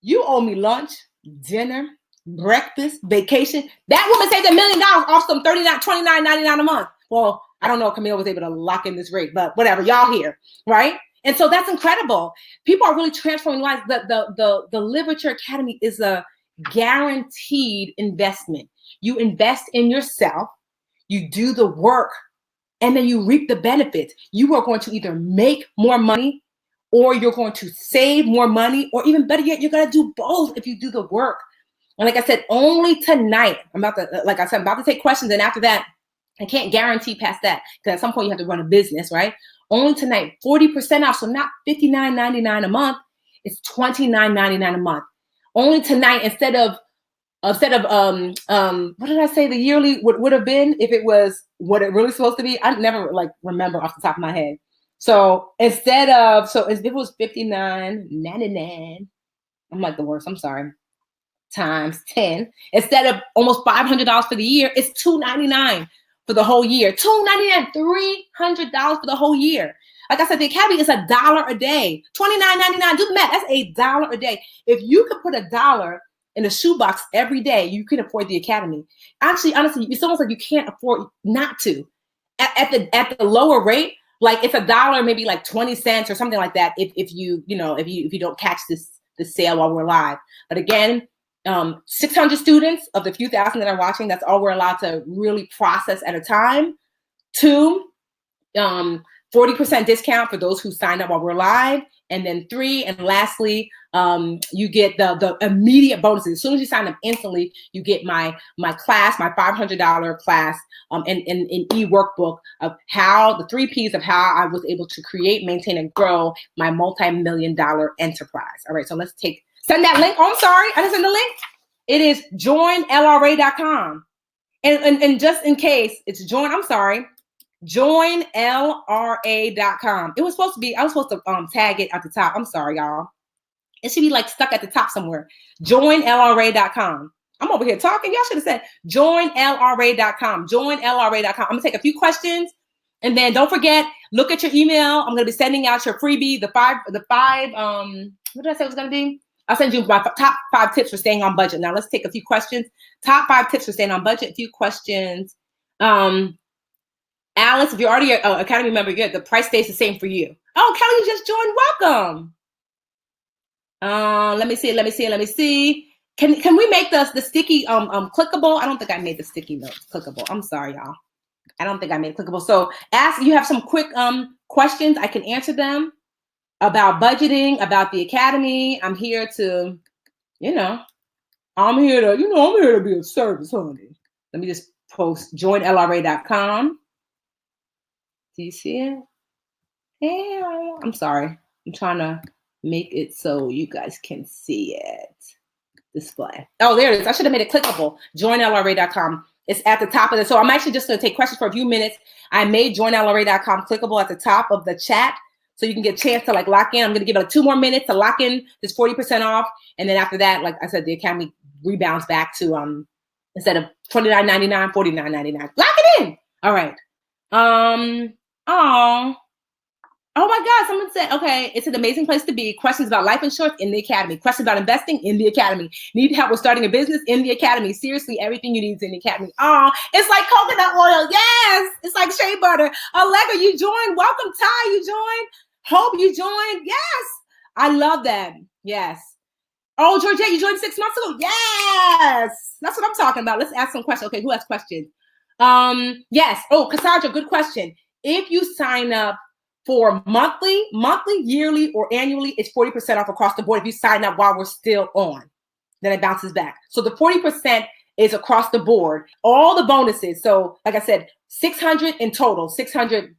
Speaker 1: you owe me lunch, dinner, breakfast, vacation. That woman saved $1 million off some $29.99 a month. Well, I don't know if Camille was able to lock in this rate, but whatever, y'all here, right? And so that's incredible. People are really transforming lives. The Literature Academy is a guaranteed investment. You invest in yourself, you do the work, and then you reap the benefits. You are going to either make more money, or you're going to save more money, or even better yet, you're going to do both if you do the work. And like I said, only tonight, I'm about to take questions, and after that, I can't guarantee past that, because at some point you have to run a business, right? Only tonight, 40% off, so not $59.99 a month, it's $29.99 a month. Only tonight, instead of what did I say the yearly would have been if it was what it really supposed to be? I never remember off the top of my head. So if it was $59.99, I'm like the worst, I'm sorry, times 10, instead of almost $500 for the year, it's $299. for the whole year. $299, $300 for the whole year. Like I said, the Academy is $1 a day. $29.99. Do the math. That's $1 a day. If you could put $1 in a shoebox every day, you can afford the Academy. Actually, honestly, it's almost like you can't afford not to. At the lower rate, like it's $1, maybe like 20 cents or something like that. If you don't catch this sale while we're live. But again, 600 students of the few thousand that are watching, that's all we're allowed to really process at a time. 2, 40% discount for those who sign up while we're live. And then 3, and lastly, you get the immediate bonuses. As soon as you sign up instantly, you get my class, my $500 class, and e-workbook of how the 3 Ps of how I was able to create, maintain, and grow my multi-million-dollar enterprise. All right, so let's send that link. Oh, I'm sorry, I didn't send the link. It is joinlra.com. And just in case, it's joinlra.com. It was supposed to be, I was supposed to tag it at the top. I'm sorry, y'all. It should be like stuck at the top somewhere. Joinlra.com. I'm over here talking. Y'all should have said joinlra.com. Joinlra.com. I'm gonna take a few questions, and then don't forget, look at your email. I'm gonna be sending out your freebie, the five, what did I say it was gonna be? I'll send you my top 5 tips for staying on budget. Now let's take a few questions. Top 5 tips for staying on budget. A few questions. Alice, if you're already an Academy member, good. The price stays the same for you. Oh, Kelly, you just joined. Welcome. Let me see. Can we make the sticky clickable? I don't think I made the sticky notes clickable. I'm sorry, y'all. I don't think I made it clickable. So you have some quick questions. I can answer them about budgeting, about the Academy. I'm here to, I'm here to be of service, honey. Let me just post joinlra.com. Do you see it? Yeah, I'm sorry. I'm trying to make it so you guys can see it. Display. Oh, there it is. I should have made it clickable. Joinlra.com. It's at the top of it. So I'm actually just going to take questions for a few minutes. I made joinlra.com clickable at the top of the chat, so you can get a chance to lock in. I'm going to give it 2 more minutes to lock in this 40% off. And then after that, like I said, the Academy rebounds back to instead of $29.99, $49.99. Lock it in. All right. Oh my God, someone said, okay, it's an amazing place to be. Questions about life insurance in the Academy. Questions about investing in the Academy. Need help with starting a business in the Academy. Seriously, everything you need is in the Academy. Oh, it's like coconut oil. Yes, it's like shea butter. Allegra, you joined. Welcome, Ty, you joined. Hope you joined. Yes, I love that. Yes. Oh, Georgette, you joined 6 months ago. Yes, that's what I'm talking about. Let's ask some questions. Okay, who has questions? Yes. Oh, Cassandra, good question. If you sign up for monthly, yearly, or annually, it's 40% off across the board. If you sign up while we're still on, then it bounces back. So the 40% is across the board. All the bonuses. So like I said, 600 in total, 600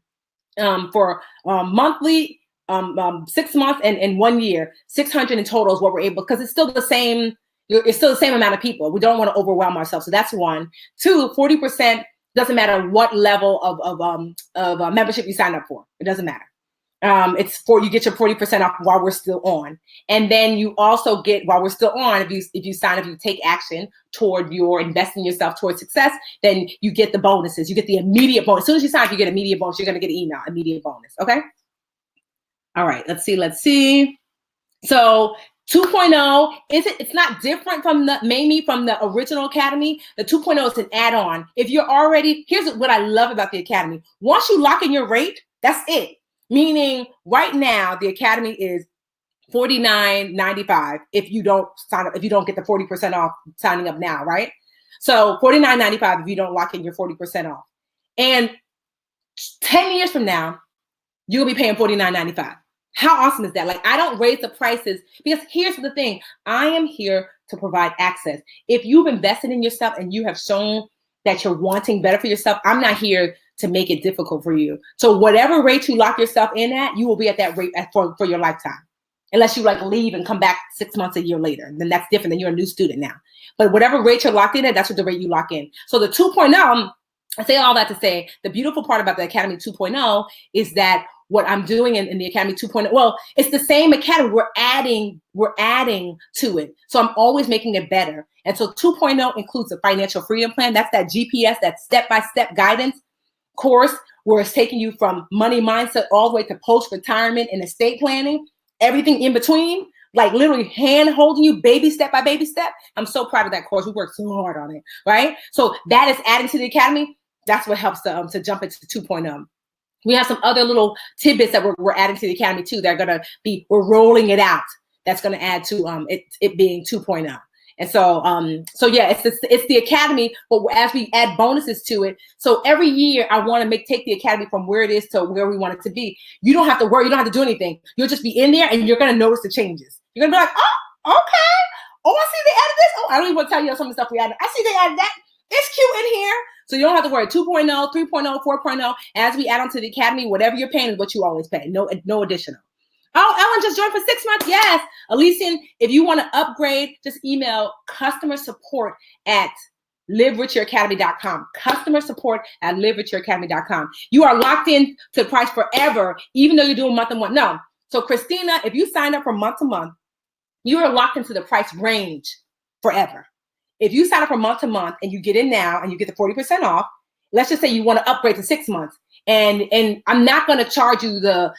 Speaker 1: for monthly, 6 months and 1 year. 600 in total is what we're able, because it's still the same. It's still the same amount of people. We don't want to overwhelm ourselves. So that's 1. 2, 40%. Doesn't matter what level of membership you sign up for. It doesn't matter. You get your 40% off while we're still on, and then you also get, while we're still on, if you sign up, you take action toward your investing yourself towards success, then you get the bonuses. You get the immediate bonus. As soon as you sign up, you get immediate bonus. You're gonna get an email, immediate bonus. Okay. All right. Let's see. So 2.0, it's not different from the original Academy. The 2.0 is an add-on. If you're already, here's what I love about the Academy. Once you lock in your rate, that's it. Meaning right now, the Academy is $49.95 if you don't sign up, if you don't get the 40% off signing up now, right? So $49.95 if you don't lock in your 40% off. And 10 years from now, you'll be paying $49.95. How awesome is that? Like, I don't raise the prices, because here's the thing. I am here to provide access. If you've invested in yourself and you have shown that you're wanting better for yourself, I'm not here to make it difficult for you. So whatever rate you lock yourself in at, you will be at that rate for your lifetime. Unless you leave and come back 6 months, a year later, then that's different. Then you're a new student now. But whatever rate you're locked in at, that's what the rate you lock in. So the 2.0, I say all that to say, the beautiful part about the Academy 2.0 is that what I'm doing in the Academy 2.0. Well, it's the same Academy. We're adding to it. So I'm always making it better. And so 2.0 includes a financial freedom plan. That's that GPS, that step-by-step guidance course where it's taking you from money mindset all the way to post-retirement and estate planning, everything in between, like literally hand holding you baby step by baby step. I'm so proud of that course. We worked so hard on it, right? So that is adding to the Academy. That's what helps to jump into 2.0. We have some other little tidbits that we're adding to the Academy too. They're going to be, we're rolling it out. That's going to add to it being 2.0. And so, yeah, it's the Academy, but as we add bonuses to it, so every year I want to take the Academy from where it is to where we want it to be. You don't have to worry. You don't have to do anything. You'll just be in there and you're going to notice the changes. You're going to be like, oh, okay. Oh, I see they added this. Oh, I don't even want to tell you some of the stuff we added. I see they added that. It's cute in here. So you don't have to worry. 2.0, 3.0, 4.0, as we add on to the Academy, whatever you're paying is what you always pay. No additional. Oh, Ellen just joined for 6 months. Yes. Elysian, if you want to upgrade, just email customer support at livericheracademy.com. Customer support at livericheracademy.com. You are locked in to the price forever, even though you're doing month to month. No. So Christina, if you sign up for month to month, you are locked into the price range forever. If you sign up for month to month and you get in now and you get the 40% off, let's just say you want to upgrade to 6 months. And I'm not going to charge you the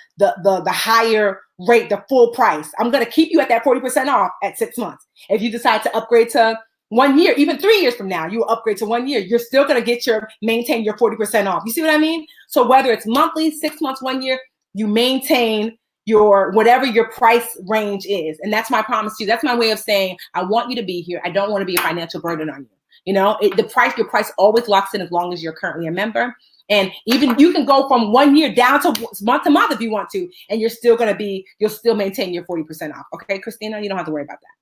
Speaker 1: higher rate, the full price. I'm going to keep you at that 40% off at 6 months. If you decide to upgrade to 1 year, even 3 years from now, you upgrade to 1 year, you're still going to maintain your 40% off. You see what I mean? So whether it's monthly, 6 months, 1 year, you maintain your whatever your price range is. And that's my promise to you. That's my way of saying, I want you to be here. I don't want to be a financial burden on you. You know, your price always locks in as long as you're currently a member. And even you can go from 1 year down to month if you want to, and you'll still maintain your 40% off. Okay, Christina, you don't have to worry about that.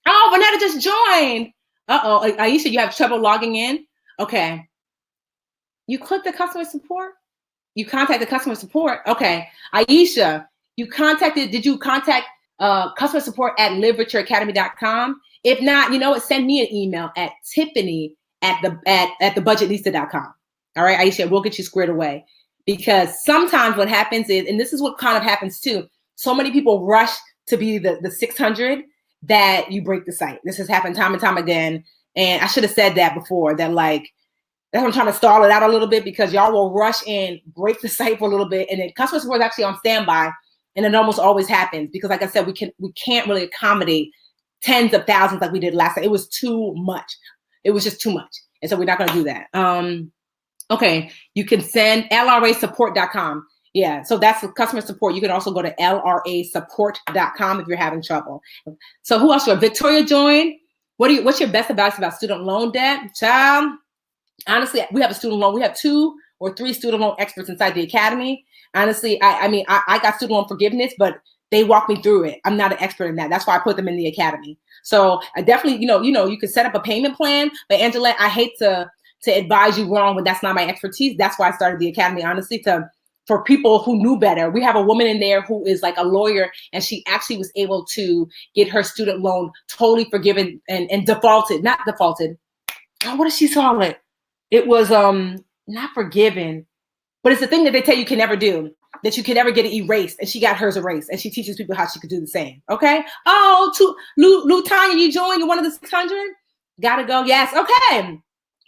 Speaker 1: Oh, Vanetta just joined. Uh-oh, Aisha, you have trouble logging in? Okay. You click the customer support? You contact the customer support? Okay. Aisha, did you contact customer support at livericheracademy.com? If not, you know what, send me an email at Tiffany at thebudgetlista.com. All right, Aisha, we'll get you squared away. Because sometimes what happens is, and this is what kind of happens too, so many people rush to be the 600 that you break the site. This has happened time and time again. And I should have said that before, that like, that's what I'm trying to stall it out a little bit, because y'all will rush in, break the site for a little bit, and then customer support is actually on standby. And it almost always happens because, like I said, we can't really accommodate tens of thousands like we did last time. It was too much. It was just too much. And so we're not going to do that. Okay, you can send lrasupport.com. Yeah, so that's customer support. You can also go to lrasupport.com if you're having trouble. So who else? Victoria joined. What's your best advice about student loan debt? Child, honestly, we have a student loan. We have 2 or 3 student loan experts inside the Academy. Honestly, I got student loan forgiveness, but they walk me through it. I'm not an expert in that. That's why I put them in the Academy. So I definitely, you can set up a payment plan. But Angela, I hate to advise you wrong when that's not my expertise. That's why I started the Academy, honestly, for people who knew better. We have a woman in there who is like a lawyer, and she actually was able to get her student loan totally forgiven and defaulted. Not defaulted. Oh, what does she call it? It was not forgiven, but it's the thing that they tell you can never do, that you can never get it erased. And she got hers erased, and she teaches people how she could do the same. Okay. Oh, Lou Tanya, you joined. You're one of the 600. Gotta go. Yes. Okay.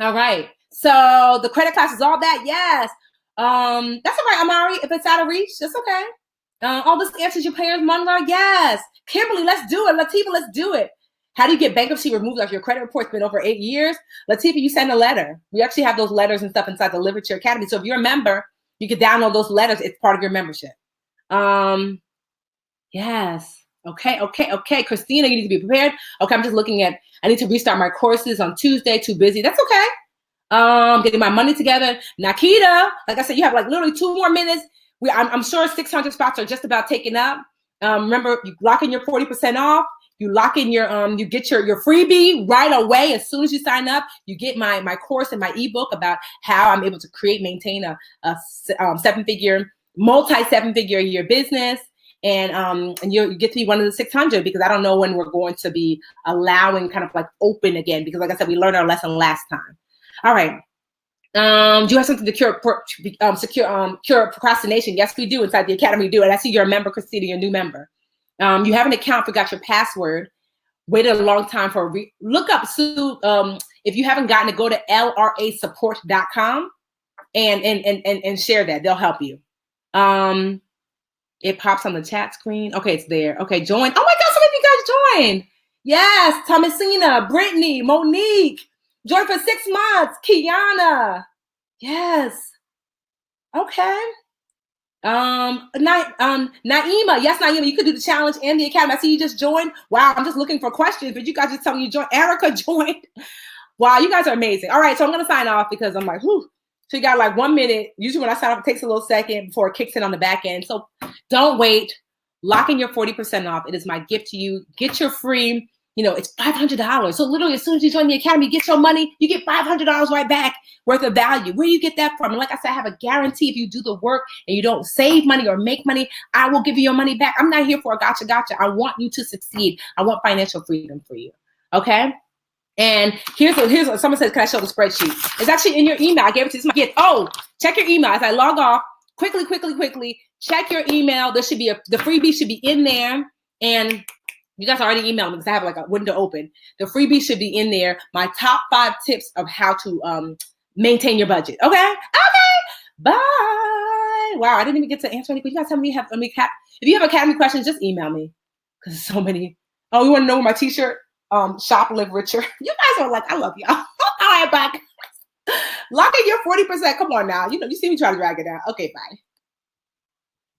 Speaker 1: All right. So the credit class is all that. Yes. That's all right, Amari. If it's out of reach, that's okay. All this answers your parents' Monroe. Yes. Kimberly, let's do it. Latifa, let's do it. How do you get bankruptcy removed? Like your credit report's been over 8 years. Latifa, you send a letter. We actually have those letters and stuff inside the Live With Your Academy. So if you're a member, you can download those letters. It's part of your membership. Yes. Okay. Christina, you need to be prepared. Okay, I'm just looking at, I need to restart my courses on Tuesday. Too busy. That's okay. Getting my money together. Nakita, like I said, you have like literally 2 more minutes. I'm sure 600 spots are just about taken up. Remember, you lock in your 40% off. You lock in your you get your freebie right away. As soon as you sign up, you get my course and my ebook about how I'm able to maintain a multi-7-figure a year business. And you get to be one of the 600, because I don't know when we're going to be allowing kind of like open again, because like I said, we learned our lesson last time. All right. Do you have something to cure procrastination? Yes, we do. Inside the academy, we do. And I see you're a member, Christina, you're a new member. You have an account, forgot your password, waited a long time for look up Sue. If you haven't gotten it, go to lrasupport.com and share that. They'll help you. It pops on the chat screen. Okay, it's there. Okay, join. Oh my God, so many of you guys joined. Yes, Thomasina, Brittany, Monique, joined for 6 months. Kiana. Yes. Okay. Naima. Yes, Naima, you could do the challenge and the academy. I see you just joined. Wow, I'm just looking for questions, but you guys just tell me you joined. Erica joined. Wow, you guys are amazing. All right, so I'm gonna sign off because I'm like, whew. So you got like 1 minute. Usually when I sign off, it takes a little second before it kicks in on the back end. So don't wait. Lock in your 40% off. It is my gift to you. Get your free, it's $500. So literally as soon as you join the academy, get your money, you get $500 right back worth of value. Where do you get that from? And like I said, I have a guarantee if you do the work and you don't save money or make money, I will give you your money back. I'm not here for a gotcha. I want you to succeed. I want financial freedom for you. Okay? And here's what someone says, can I show the spreadsheet? It's actually in your email. I gave it to you. Oh, check your email. As I log off, quickly, check your email. There should be the freebie should be in there. And you guys already emailed me because I have like a window open. The freebie should be in there. My top 5 tips of how to maintain your budget. Okay? Bye. Wow, I didn't even get to answer any questions. You guys tell me if you have academy questions, just email me. Because there's so many. Oh, you want to know where my t-shirt? Shop, live richer. You guys are like, I love y'all. All right, back. Lock in your 40%. Come on now. You see me trying to drag it out. Okay, bye.